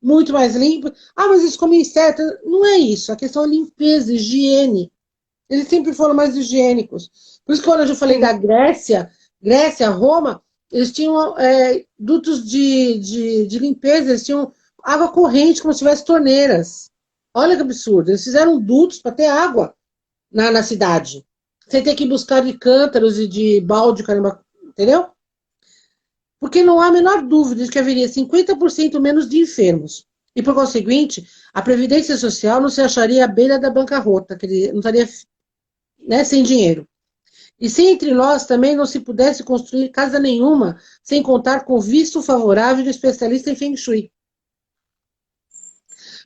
muito mais limpos. Mas eles comem inseto. Não é isso. A questão é limpeza, higiene. Eles sempre foram mais higiênicos. Por isso que quando eu falei da Grécia, Roma, eles tinham dutos de limpeza, eles tinham água corrente, como se tivesse torneiras. Olha que absurdo. Eles fizeram dutos para ter água na cidade. Sem ter que buscar de cântaros e de balde, caramba, entendeu? Porque não há a menor dúvida de que haveria 50% menos de enfermos. E, por conseguinte, a Previdência Social não se acharia à beira da bancarrota, que ele não estaria sem dinheiro. E se entre nós também não se pudesse construir casa nenhuma, sem contar com visto favorável de especialista em Feng Shui.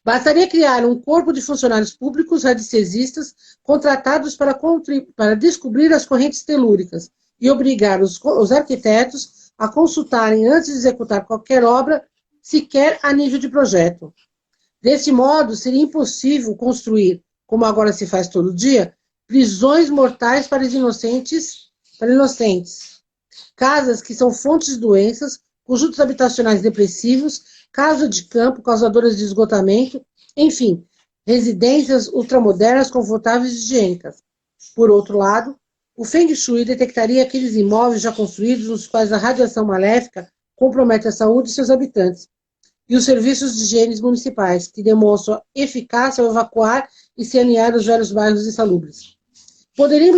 Bastaria criar um corpo de funcionários públicos radicesistas contratados para descobrir as correntes telúricas e obrigar os arquitetos a consultarem antes de executar qualquer obra, sequer a nível de projeto. Desse modo, seria impossível construir, como agora se faz todo dia, prisões mortais para os inocentes, casas que são fontes de doenças, conjuntos habitacionais depressivos, casa de campo causadoras de esgotamento, enfim, residências ultramodernas, confortáveis e higiênicas. Por outro lado, o Feng Shui detectaria aqueles imóveis já construídos nos quais a radiação maléfica compromete a saúde de seus habitantes, e os serviços de higiene municipais, que demonstram eficácia ao evacuar e sanear os velhos bairros insalubres. Poderiam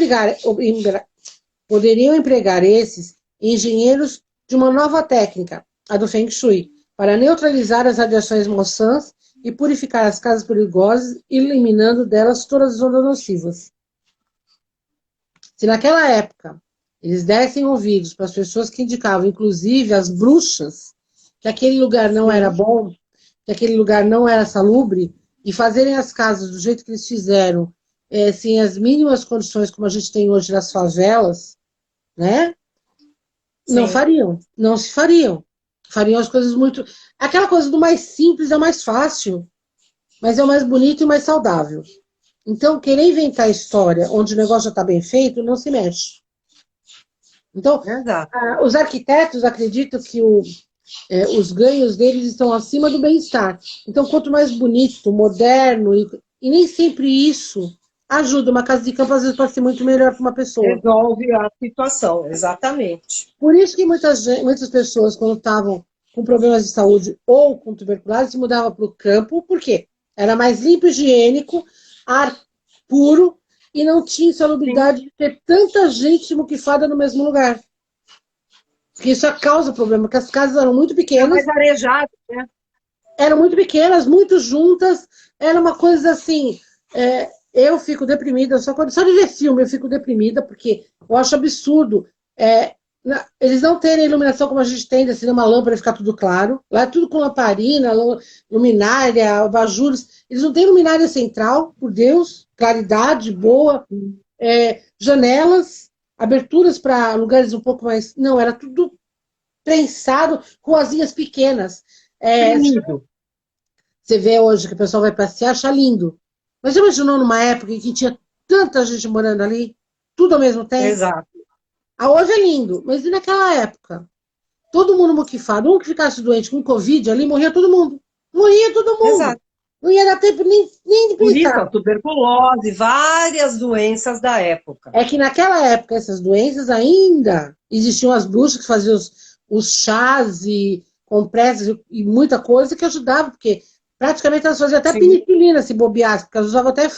empregar esses engenheiros de uma nova técnica, a do Feng Shui, para neutralizar as radiações malsãs e purificar as casas perigosas, eliminando delas todas as ondas nocivas. Se naquela época eles dessem ouvidos para as pessoas que indicavam, inclusive as bruxas, que aquele lugar não era bom, que aquele lugar não era salubre, e fazerem as casas do jeito que eles fizeram, sem as mínimas condições como a gente tem hoje nas favelas, né? Não fariam, não se fariam. Fariam as coisas muito... Aquela coisa do mais simples é o mais fácil, mas é o mais bonito e mais saudável. Então, querer inventar história onde o negócio já está bem feito, não se mexe. Então, os arquitetos acreditam que os ganhos deles estão acima do bem-estar. Então, quanto mais bonito, moderno, e nem sempre isso ajuda. Uma casa de campo, às vezes, pode ser muito melhor para uma pessoa. Resolve a situação, exatamente. Por isso que muitas pessoas, quando estavam com problemas de saúde ou com tuberculose, se mudavam para o campo. Por quê? Era mais limpo, higiênico, ar puro, e não tinha insalubridade de ter tanta gente muquifada no mesmo lugar. Porque isso causa problema, porque as casas eram muito pequenas. Mais arejado, né? Eram muito pequenas, muito juntas. Era uma coisa assim... eu fico deprimida, só de ver filme eu fico deprimida, porque eu acho absurdo. Eles não terem iluminação como a gente tem, assim, uma lâmpada e ficar tudo claro. Lá é tudo com lamparina, luminária, abajures. Eles não têm luminária central, por Deus, claridade boa, janelas, aberturas para lugares um pouco mais... Não, era tudo prensado, ruazinhas pequenas. Você vê hoje que o pessoal vai passear, acha lindo. Mas você imaginou numa época em que tinha tanta gente morando ali, tudo ao mesmo tempo? Exato. Hoje é lindo, mas e naquela época? Todo mundo muquifado. Um que ficasse doente com Covid ali, morria todo mundo. Morria todo mundo. Exato. Não ia dar tempo nem de Por isso, pensar. a tuberculose, várias doenças da época. É que naquela época, essas doenças ainda existiam as bruxas que faziam os chás e compressas e muita coisa que ajudava, porque praticamente elas faziam até penicilina se bobeasse, porque elas usavam até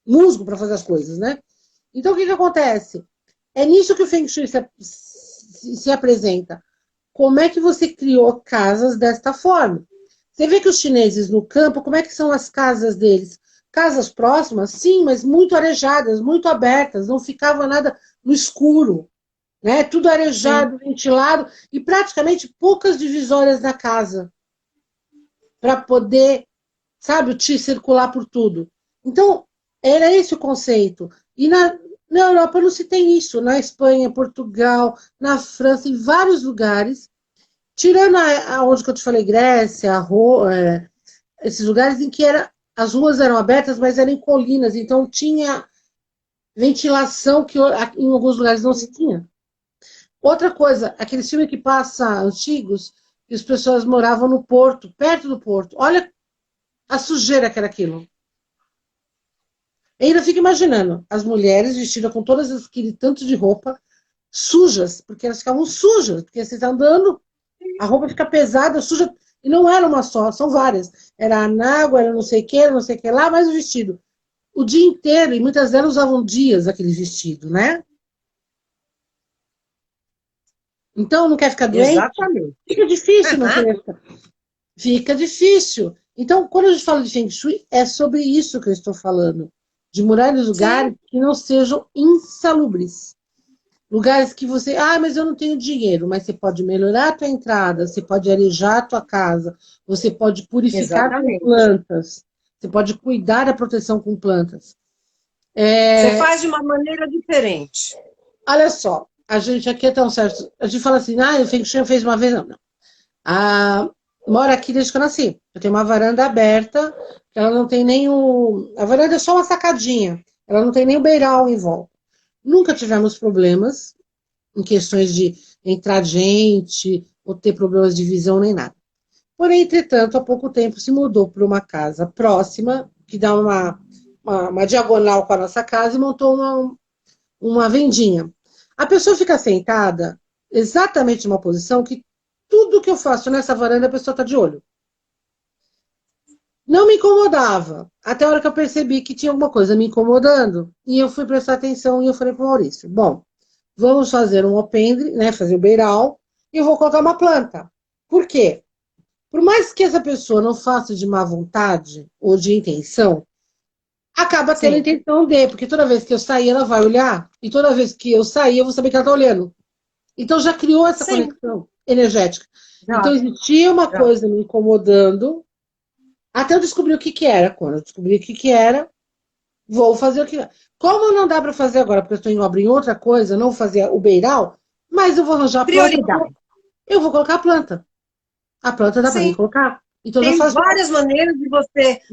musgo para fazer as coisas, né? Então, o que acontece? É nisso que o Feng Shui se apresenta. Como é que você criou casas desta forma? Você vê que os chineses no campo, como é que são as casas deles? Casas próximas, sim, mas muito arejadas, muito abertas, não ficava nada no escuro, né? Tudo arejado, ventilado, e praticamente poucas divisórias na casa, para poder, sabe, te circular por tudo. Então, era esse o conceito. E na Europa não se tem isso. Na Espanha, Portugal, na França, em vários lugares, tirando onde que eu te falei, Grécia, esses lugares em que as ruas eram abertas, mas eram em colinas, então tinha ventilação que em alguns lugares não se tinha. Outra coisa, aqueles filmes que passa antigos, que as pessoas moravam no porto, perto do porto. Olha a sujeira que era aquilo. Eu ainda fico imaginando as mulheres vestidas com todas aquele tanto de roupa sujas, porque elas ficavam sujas, porque você está andando, a roupa fica pesada, suja, e não era uma só, são várias. Era a anágua, era não sei o que lá, mais o vestido. O dia inteiro, e muitas delas usavam dias aquele vestido, né? Então, não quer ficar doente? Exatamente. Fica difícil não querer ficar. Fica difícil. Então, quando a gente fala de Feng Shui, é sobre isso que eu estou falando. De morar em lugares que não sejam insalubres. Lugares que você... mas eu não tenho dinheiro. Mas você pode melhorar a tua entrada, você pode arejar a tua casa, você pode purificar com plantas, você pode cuidar da proteção com plantas. Você faz de uma maneira diferente. Olha só, a gente aqui é tão certo. A gente fala assim, o Feng Shui fez uma vez, não. moro aqui desde que eu nasci. Eu tenho uma varanda aberta, ela não tem nem o... A varanda é só uma sacadinha, ela não tem nem o beiral em volta. Nunca tivemos problemas em questões de entrar gente, ou ter problemas de visão, nem nada. Porém, entretanto, há pouco tempo se mudou para uma casa próxima, que dá uma diagonal com a nossa casa, e montou uma vendinha. A pessoa fica sentada exatamente numa posição que tudo que eu faço nessa varanda, a pessoa está de olho. Não me incomodava, até a hora que eu percebi que tinha alguma coisa me incomodando, e eu fui prestar atenção e eu falei para o Maurício, bom, vamos fazer um alpendre, né, fazer o beiral, e eu vou colocar uma planta. Por quê? Por mais que essa pessoa não faça de má vontade ou de intenção, acaba tendo a Sim. intenção de, porque toda vez que eu sair, ela vai olhar, e toda vez que eu sair, eu vou saber que ela está olhando. Então já criou essa Sim. conexão energética. Já, Então existia uma já. coisa me incomodando, até eu descobrir o que que era. Quando eu descobri o que que era, vou fazer o que... Como não dá para fazer agora, porque eu estou em obra em outra coisa, não fazer o beiral, mas eu vou arranjar a planta, Prioridade. eu vou colocar a planta. A planta dá para mim Sim. colocar. Então já Tem faz... várias maneiras de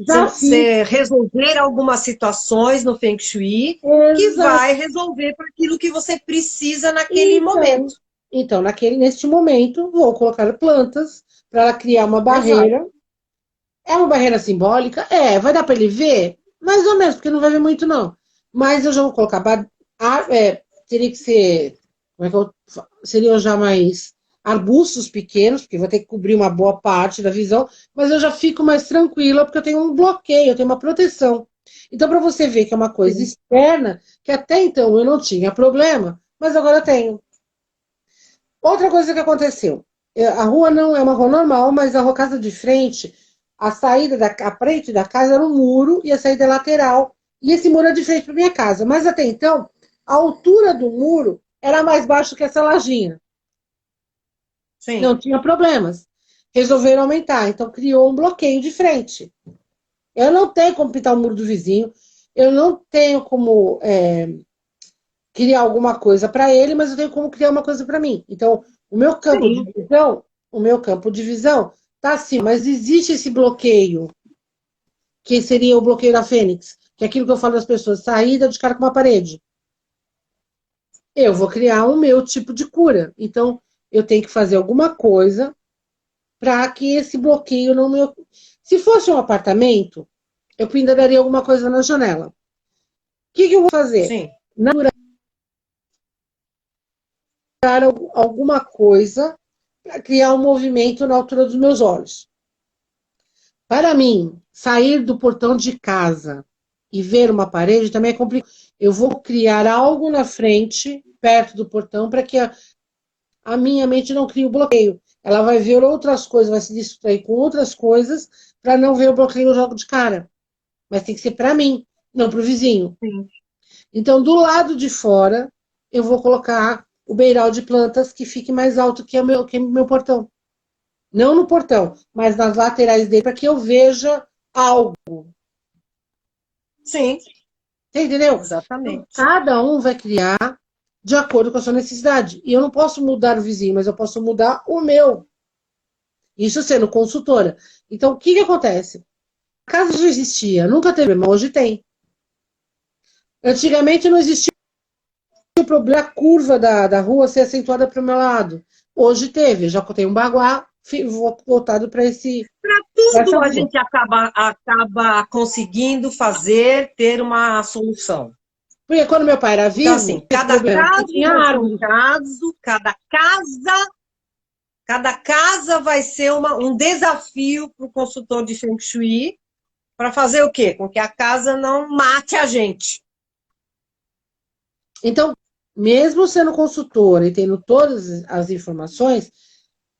Já você resolver algumas situações no Feng Shui que Exato. vai resolver para aquilo que você precisa naquele momento. Então, neste momento, vou colocar plantas para ela criar uma barreira. É uma barreira simbólica? É. Vai dar para ele ver? Mais ou menos, porque não vai ver muito, não. Mas eu já vou colocar... teria que ser... Como é que eu... Seriam já mais arbustos pequenos, porque vou ter que cobrir uma boa parte da visão, mas eu já fico mais tranquila, porque eu tenho um bloqueio, eu tenho uma proteção. Então, para você ver que é uma coisa externa, que até então eu não tinha problema, mas agora eu tenho. Outra coisa que aconteceu, a rua não é uma rua normal, mas a rua casa de frente, a frente da casa era um muro e a saída é lateral. E esse muro é de frente para minha casa. Mas até então, a altura do muro era mais baixo que essa lajinha. Sim. Não tinha problemas. Resolveram aumentar, então criou um bloqueio de frente. Eu não tenho como pintar o muro do vizinho, eu não tenho como criar alguma coisa para ele, mas eu tenho como criar uma coisa para mim. Então, o meu campo de visão está assim, mas existe esse bloqueio, que seria o bloqueio da Fênix, que é aquilo que eu falo das pessoas, saída de cara com uma parede. Eu vou criar o meu tipo de cura. Então, eu tenho que fazer alguma coisa para que esse bloqueio não me... Se fosse um apartamento, eu penduraria alguma coisa na janela. O que eu vou fazer? Sim. Alguma coisa para criar um movimento na altura dos meus olhos. Para mim, sair do portão de casa e ver uma parede também é complicado. Eu vou criar algo na frente, perto do portão, para que a minha mente não crie o bloqueio. Ela vai ver outras coisas, vai se distrair com outras coisas, para não ver o bloqueio logo de cara. Mas tem que ser para mim, não para o vizinho. Sim. Então, do lado de fora, eu vou colocar o beiral de plantas que fique mais alto que o meu portão. Não no portão, mas nas laterais dele, para que eu veja algo. Sim. Você entendeu? Exatamente. Então, cada um vai criar de acordo com a sua necessidade. E eu não posso mudar o vizinho, mas eu posso mudar o meu. Isso sendo consultora. Então, o que acontece? A casa já existia, nunca teve problema, hoje tem. Antigamente não existia o problema, a curva da rua ser acentuada para o meu lado. Hoje teve, já tenho um baguá voltado para esse... Para tudo a gente acaba conseguindo ter uma solução. Porque quando meu pai era vivo, então, assim, cada casa vai ser um desafio para o consultor de Feng Shui para fazer o quê? Com que a casa não mate a gente. Então, mesmo sendo consultora e tendo todas as informações,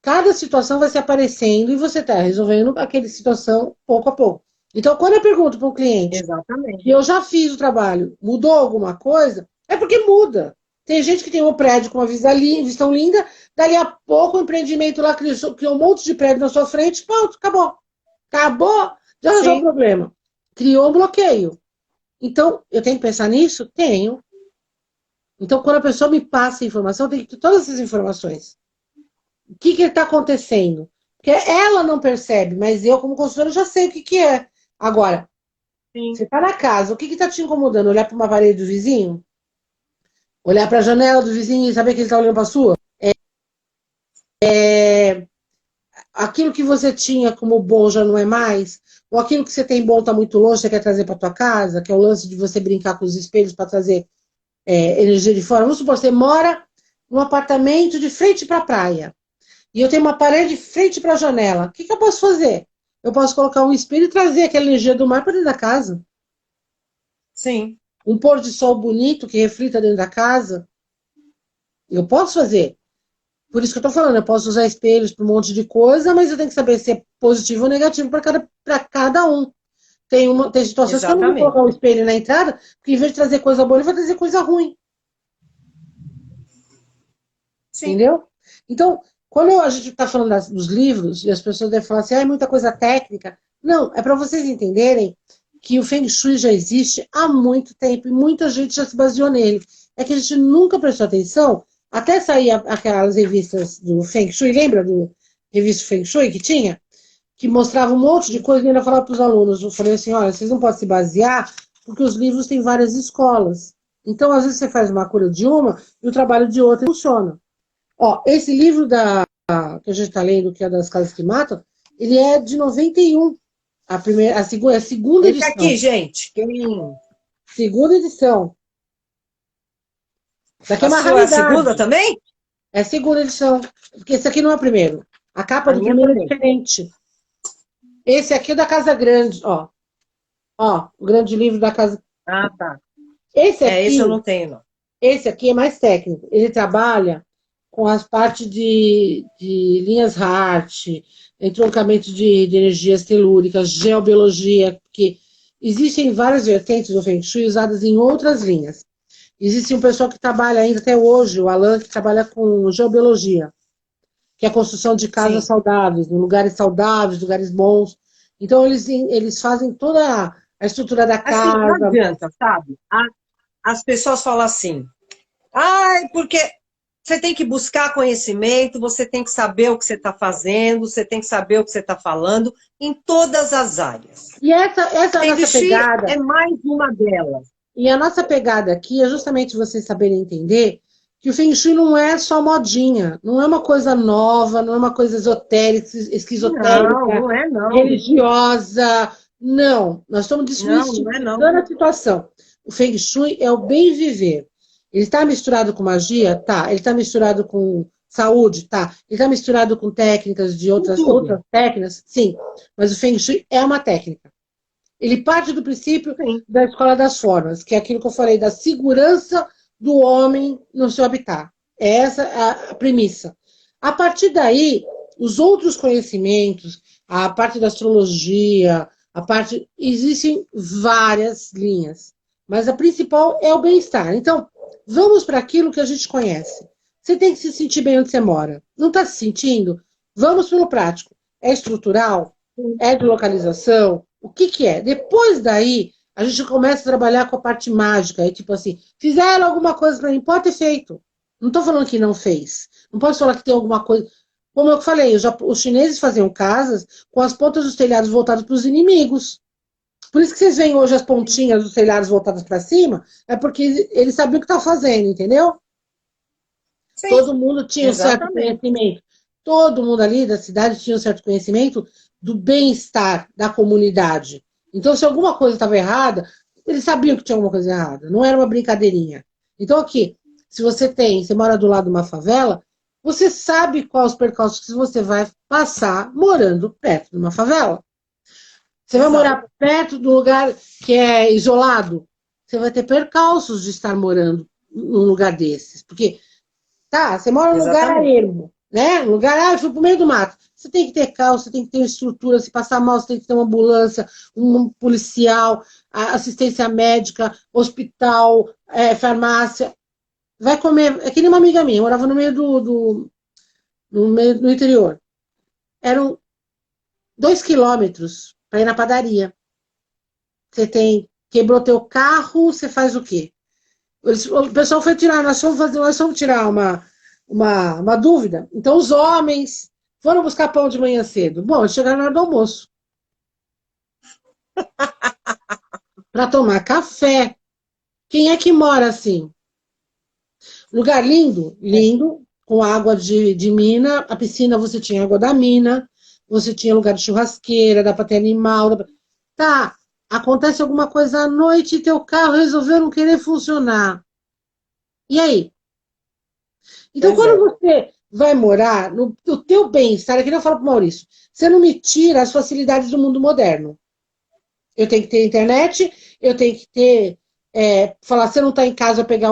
cada situação vai se aparecendo e você está resolvendo aquela situação pouco a pouco. Então, quando eu pergunto para um cliente, exatamente, e eu já fiz o trabalho, mudou alguma coisa? É porque muda. Tem gente que tem um prédio com uma visão linda, dali a pouco o empreendimento lá criou um monte de prédio na sua frente, pronto, acabou. Acabou, já arranjou o problema. Criou um bloqueio. Então, eu tenho que pensar nisso? Tenho. Então, quando a pessoa me passa a informação, eu tenho que ter todas essas informações. O que está acontecendo? Porque ela não percebe, mas eu, como consultora, já sei o que que é. Agora, Sim. você está na casa, o que está te incomodando? Olhar para uma parede do vizinho? Olhar para a janela do vizinho e saber que ele está olhando para a sua? Aquilo que você tinha como bom já não é mais? Ou aquilo que você tem bom está muito longe, você quer trazer para tua casa, que é o lance de você brincar com os espelhos para trazer energia de fora. Vamos supor, você mora num apartamento de frente para a praia. E eu tenho uma parede de frente para a janela. O que, que eu posso fazer? Eu posso colocar um espelho e trazer aquela energia do mar para dentro da casa. Sim. Um pôr de sol bonito que reflita dentro da casa. Eu posso fazer. Por isso que eu estou falando, eu posso usar espelhos para um monte de coisa, mas eu tenho que saber se é positivo ou negativo para cada um. Tem situações que eu não vou Exatamente. colocar um espelho na entrada, porque em vez de trazer coisa boa, ele vai trazer coisa ruim. Sim. Entendeu? Então, quando a gente está falando dos livros, e as pessoas devem falar assim, é muita coisa técnica. Não, é para vocês entenderem que o Feng Shui já existe há muito tempo e muita gente já se baseou nele. É que a gente nunca prestou atenção, até sair aquelas revistas do Feng Shui, lembra do revista Feng Shui que tinha? Que mostrava um monte de coisa e ainda falava para os alunos. Eu falei assim, olha, vocês não podem se basear, porque os livros têm várias escolas. Então, às vezes, você faz uma cura de uma e o trabalho de outra funciona. Ó, esse livro que a gente está lendo, que é das Casas que Matam, ele é de 91. A segunda Esse edição. aqui, gente, Segunda edição. Isso aqui é a uma sua segunda raridade. também? É a segunda edição. Porque esse aqui não é o primeiro. A capa A do minha primeiro é também. diferente. Esse aqui é da Casa Grande, ó. Ó, o grande livro da Casa. Ah, tá. Esse Esse eu aqui, não tenho, não. esse aqui é mais técnico. Ele trabalha com as partes de linhas Hart, entroncamento de energias telúricas, geobiologia, porque existem várias vertentes do Feng Shui usadas em outras linhas. Existe um pessoal que trabalha ainda até hoje, o Alan, que trabalha com geobiologia, que é a construção de casas Sim. saudáveis, em lugares saudáveis, lugares bons. Então, eles fazem toda a estrutura da Assim, não casa. adianta, sabe? As pessoas falam assim, ai, porque você tem que buscar conhecimento, você tem que saber o que você está fazendo, você tem que saber o que você está falando em todas as áreas. E essa é a Feng nossa Shui pegada. é mais uma delas. E a nossa pegada aqui é justamente vocês saberem entender que o Feng Shui não é só modinha, não é uma coisa nova, não é uma coisa esotérica, Não, esquizotérica, não é não. religiosa. Não, nós estamos Não é não. desmistificando a situação. O Feng Shui é o bem viver. Ele está misturado com magia? Tá. Ele está misturado com saúde? Tá. Ele está misturado com técnicas de Com outras tudo. técnicas? Sim. Mas o Feng Shui é uma técnica. Ele parte do princípio Sim. da escola das formas, que é aquilo que eu falei, da segurança do homem no seu habitat. Essa é a premissa. A partir daí, os outros conhecimentos, a parte da astrologia, existem várias linhas, mas a principal é o bem-estar. Então, vamos para aquilo que a gente conhece. Você tem que se sentir bem onde você mora. Não está se sentindo? Vamos pelo prático. É estrutural? É de localização? O que que é? Depois daí, a gente começa a trabalhar com a parte mágica. É tipo assim, fizeram alguma coisa para mim, pode ter feito. Não estou falando que não fez. Não posso falar que tem alguma coisa. Como eu falei, os chineses faziam casas com as pontas dos telhados voltadas para os inimigos. Por isso que vocês veem hoje as pontinhas dos telhados voltadas para cima, é porque eles sabiam o que estavam fazendo, entendeu? Sim, Todo mundo tinha um certo exatamente. conhecimento. Todo mundo ali da cidade tinha um certo conhecimento do bem-estar da comunidade. Então, se alguma coisa estava errada, eles sabiam que tinha alguma coisa errada. Não era uma brincadeirinha. Então, aqui, se você mora do lado de uma favela, você sabe quais os percalços que você vai passar morando perto de uma favela. Você vai Exato. morar perto do lugar que é isolado, você vai ter percalços de estar morando num lugar desses. Porque tá, você mora num lugar Exatamente. ermo, né? Um lugar, eu fui pro meio do mato. Você tem que ter carro, você tem que ter uma estrutura, se passar mal, você tem que ter uma ambulância, um policial, assistência médica, hospital, farmácia. Vai comer. É que nem uma amiga minha, morava no meio no interior. Eram 2 quilômetros para ir na padaria. Quebrou teu carro, você faz o quê? O pessoal foi tirar, nós fomos tirar uma dúvida. Então, os homens Foram buscar pão de manhã cedo. Bom, eles chegaram na hora do almoço. Para tomar café. Quem é que mora assim? Lugar lindo? Lindo, com água de mina. A piscina você tinha água da mina. Você tinha lugar de churrasqueira, dá para ter animal. Tá, acontece alguma coisa à noite e teu carro resolveu não querer funcionar. E aí? Então, Pois quando é. você vai morar no teu bem-estar, é que nem eu falo para o Maurício, você não me tira as facilidades do mundo moderno. Eu tenho que ter internet, eu tenho que ter, falar, você não está em casa, pegar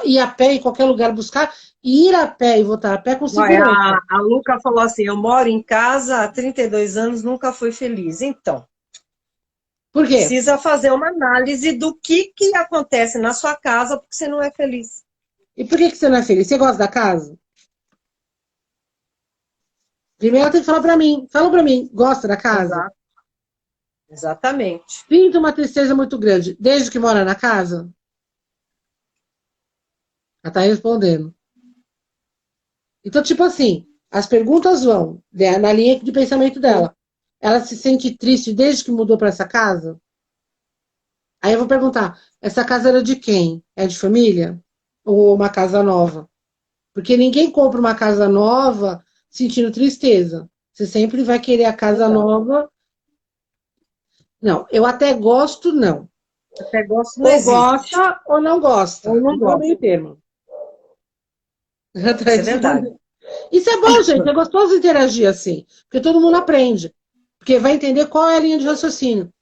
ir a pé em qualquer lugar buscar, e ir a pé e voltar a pé com Olha, segurança. a Luca falou assim, eu moro em casa há 32 anos, nunca fui feliz. Então, Por quê? precisa fazer uma análise do que acontece na sua casa porque você não é feliz. E por que você não é feliz? Você gosta da casa? Primeiro tem que falar para mim. Fala para mim, gosta da casa? Exato. Exatamente. Sinto uma tristeza muito grande. Desde que mora na casa? Ela está respondendo. Então, tipo assim, as perguntas vão na linha de pensamento dela. Ela se sente triste desde que mudou para essa casa? Aí eu vou perguntar, essa casa era de quem? É de família? Ou uma casa nova? Porque ninguém compra uma casa nova sentindo tristeza. Você sempre vai querer a casa Exato. nova. Não, eu até gosto, não. Até gosto não Ou existe. gosta ou não gosta. Ou não Não é gosto. meio termo. Isso é verdade. Isso é bom, gente. É gostoso interagir assim. Porque todo mundo aprende. Porque vai entender qual é a linha de raciocínio.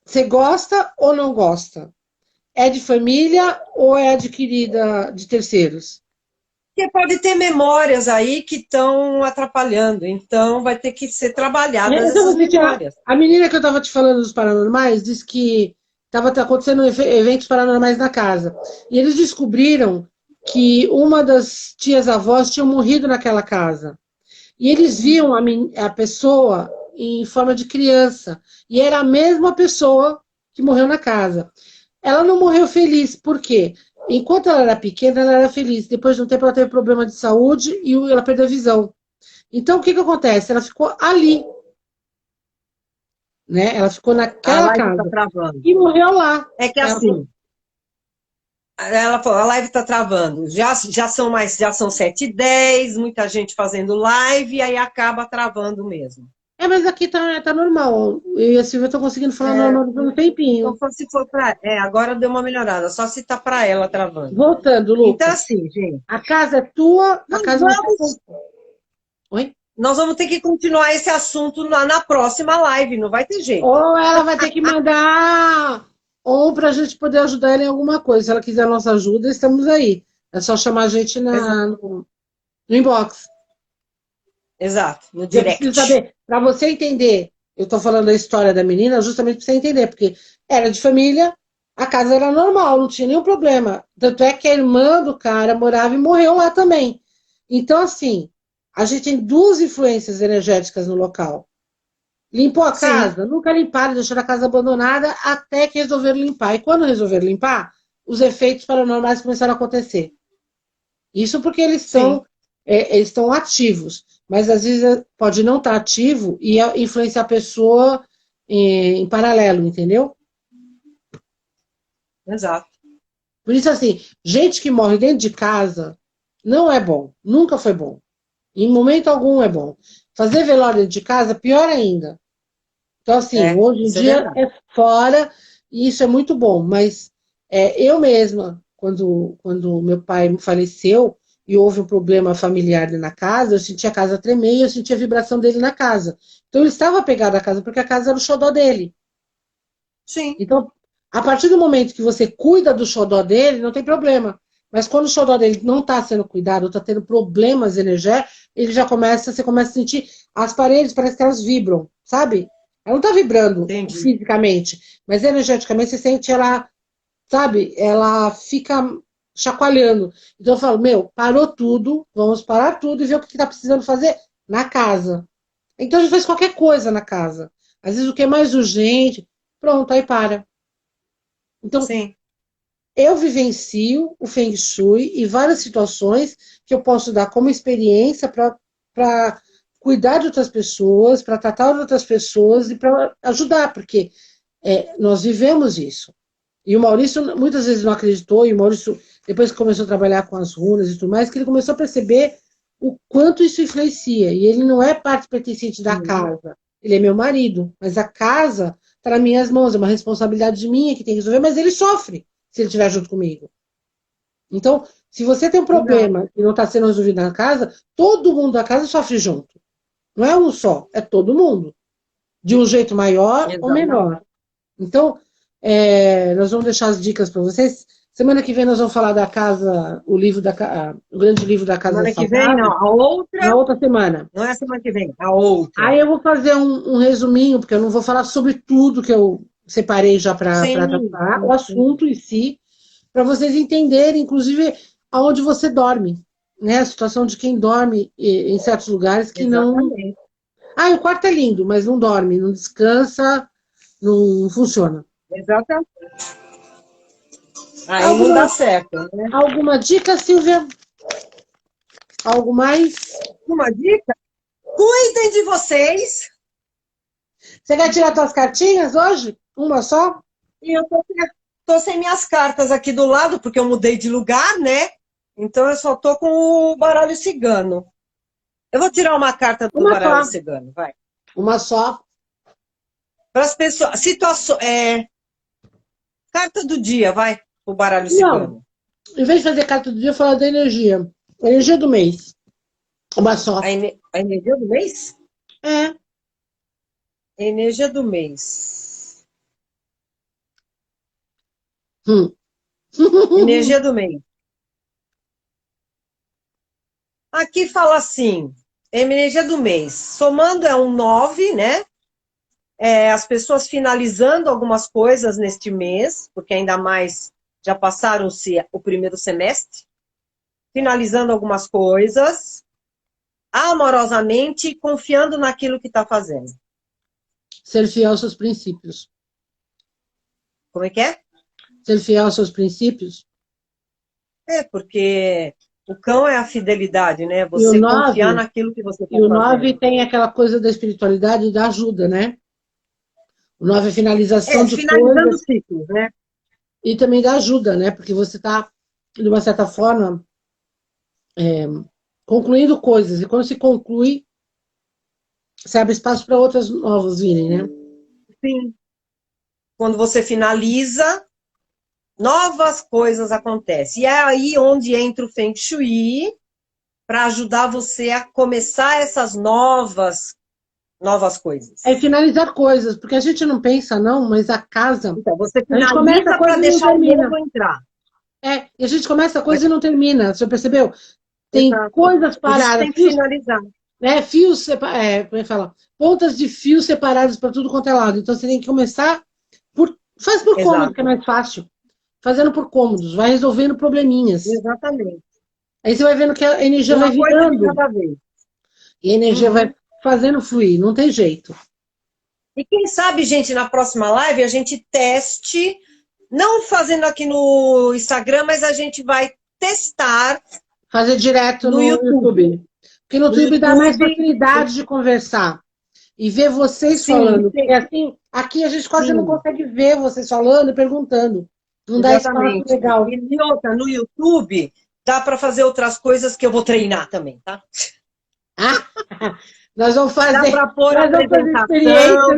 Você gosta ou não gosta? É de família ou é adquirida de terceiros? Porque pode ter memórias aí que estão atrapalhando, então vai ter que ser trabalhadas Então, essas você tinha... memórias. A menina que eu estava te falando dos paranormais disse que estava acontecendo eventos paranormais na casa. E eles descobriram que uma das tias-avós tinha morrido naquela casa. E eles viam a pessoa em forma de criança. E era a mesma pessoa que morreu na casa. Ela não morreu feliz, por quê? Enquanto ela era pequena, ela era feliz. Depois de um tempo, ela teve problema de saúde e ela perdeu a visão. Então, o que acontece? Ela ficou ali, né? Ela ficou A naquela live está casa travando. e morreu lá. É que Ela assim, ela falou, a live está travando. Já são 7h10, muita gente fazendo live, e aí acaba travando mesmo. mas aqui tá normal. Eu e a Silvia estão conseguindo falar normal por um tempinho. Então, se for para. Agora deu uma melhorada, só se tá para ela travando. Voltando, Então, Lucas. assim, gente. A casa é tua, a Nós casa não vamos, é. Oi? nós vamos ter que continuar esse assunto na próxima live, não vai ter jeito. Ou ela vai ter que mandar, ou para a gente poder ajudar ela em alguma coisa. Se ela quiser a nossa ajuda, estamos aí. É só chamar a gente no inbox. Exato, no Eu direct. preciso saber, para você entender, eu estou falando da história da menina justamente para você entender, porque era de família, a casa era normal, não tinha nenhum problema. Tanto é que a irmã do cara morava e morreu lá também. Então, assim, a gente tem duas influências energéticas no local. Limpou a Sim, casa? Nunca limparam, deixaram a casa abandonada até que resolveram limpar. E quando resolveram limpar, os efeitos paranormais começaram a acontecer. Isso porque eles sim, estão ativos, mas às vezes pode não estar ativo e influenciar a pessoa em paralelo, entendeu? exato. Por isso, assim, gente que morre dentro de casa não é bom, nunca foi bom. Em momento algum é bom. Fazer velório dentro de casa, pior ainda. Então, assim, hoje em Isso é dia verdade. é fora e isso é muito bom, mas eu mesma, quando meu pai faleceu e houve um problema familiar na casa, eu sentia a casa tremer e eu sentia a vibração dele na casa. Então, ele estava apegado à casa, porque a casa era o xodó dele. Sim, Então, a partir do momento que você cuida do xodó dele, não tem problema. Mas quando o xodó dele não está sendo cuidado, está tendo problemas energéticos, você começa a sentir as paredes, parece que elas vibram, sabe? Ela não está vibrando entendi. fisicamente, mas energeticamente você sente ela, sabe? Ela fica chacoalhando. Então eu falo, meu, parou tudo, vamos parar tudo e ver o que está precisando fazer na casa. Então a gente faz qualquer coisa na casa. Às vezes o que é mais urgente, pronto, aí para. Então, Sim, eu vivencio o Feng Shui e várias situações que eu posso dar como experiência para para cuidar de outras pessoas, para tratar de outras pessoas e para ajudar, porque nós vivemos isso. E o Maurício muitas vezes não acreditou, e o Maurício, depois que começou a trabalhar com as runas e tudo mais, que ele começou a perceber o quanto isso influencia. E ele não é parte pertencente da casa, ele é meu marido, mas a casa está nas minhas mãos, é uma responsabilidade minha que tem que resolver, mas ele sofre se ele estiver junto comigo. Então, se você tem um problema e não está sendo resolvido na casa, todo mundo da casa sofre junto. Não é um só, é todo mundo. De um jeito maior ou menor. Então, nós vamos deixar as dicas para vocês. Semana que vem nós vamos falar da casa, o grande livro da Casa Semana que vem, não, a outra. Na outra semana. Não é a semana que vem, a outra. Aí eu vou fazer um resuminho, porque eu não vou falar sobre tudo que eu separei já para tratar, o assunto em si, para vocês entenderem, inclusive, aonde você dorme. Né? A situação de quem dorme em certos lugares que Exatamente. não. O quarto é lindo, mas não dorme, não descansa, não funciona. Exatamente. Aí não dá certo, né? Alguma dica, Silvia? Algo mais? Uma dica? Cuidem de vocês. Você vai tirar suas cartinhas hoje? Uma só? E eu tô sem minhas cartas aqui do lado, porque eu mudei de lugar, né? Então eu só tô com o baralho cigano. Eu vou tirar uma carta do baralho cigano, vai. Uma só. Para as pessoas. Carta do dia, vai. O baralho cigano. Em vez de fazer carta do dia, eu falo da energia. A energia do mês. Uma só. A energia do mês? É. Energia do mês. Energia do mês. Aqui fala assim, energia do mês. Somando é um 9, né? As pessoas finalizando algumas coisas neste mês, porque ainda mais já passaram-se o primeiro semestre. Finalizando algumas coisas, amorosamente, confiando naquilo que está fazendo. Ser fiel aos seus princípios. Como é que é? Ser fiel aos seus princípios. Porque o cão é a fidelidade, né? Você confiar naquilo que você está fazendo. E o 9 tem aquela coisa da espiritualidade e da ajuda, né? O 9 é finalização de finalizando coisas. ciclos, né? E também da ajuda, né? Porque você está, de uma certa forma, concluindo coisas. E quando se conclui, você abre espaço para outras novas virem, né? Sim. Quando você finaliza, novas coisas acontecem. E é aí onde entra o Feng Shui para ajudar você a começar essas novas coisas. É finalizar coisas, porque a gente não pensa, não, mas a casa... Então, você finaliza para deixar o novo entrar. E a gente começa a coisa e não termina, você percebeu? Tem coisas paradas. Tem que finalizar. Fios separados, como é que fala? Pontas de fios separadas para tudo quanto é lado. Então você tem que começar faz por cômodo, que é mais fácil. Fazendo por cômodos, vai resolvendo probleminhas. Exatamente. Aí você vai vendo que a energia vai virando. Cada vez. E a energia vai fazendo fluir, não tem jeito. E quem sabe, gente, na próxima live a gente teste, não fazendo aqui no Instagram, mas a gente vai testar. Fazer direto no YouTube. Porque no YouTube dá mais facilidade de conversar. E ver vocês falando. Porque assim, aqui a gente quase não consegue ver vocês falando e perguntando. Não dá espaço legal. E outra, no YouTube, dá para fazer outras coisas que eu vou treinar também, tá? Nós vamos fazer. Dá para pôr apresentação,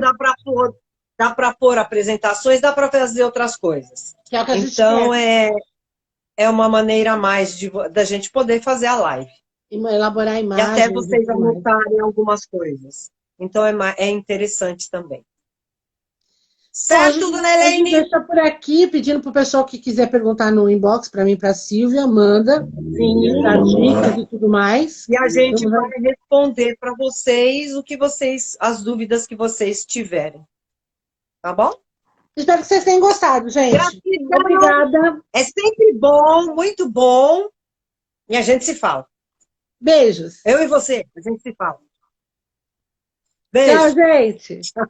dá para pôr apresentações, dá para fazer outras coisas. Que é o que a gente então, é uma maneira a mais da gente poder fazer a live. E elaborar imagens. E até vocês anotarem algumas coisas. Então, é interessante também. Certo, dona Elaine? Deixa por aqui, pedindo para o pessoal que quiser perguntar no inbox, para mim, para a Silvia, manda. Sim. Dar dicas e tudo mais. E a gente vai responder para vocês as dúvidas que vocês tiverem. Tá bom? Espero que vocês tenham gostado, gente. Gratidão. Obrigada. É sempre bom, muito bom. E a gente se fala. Beijos. Eu e você, a gente se fala. Beijo. Tchau, gente. Tchau.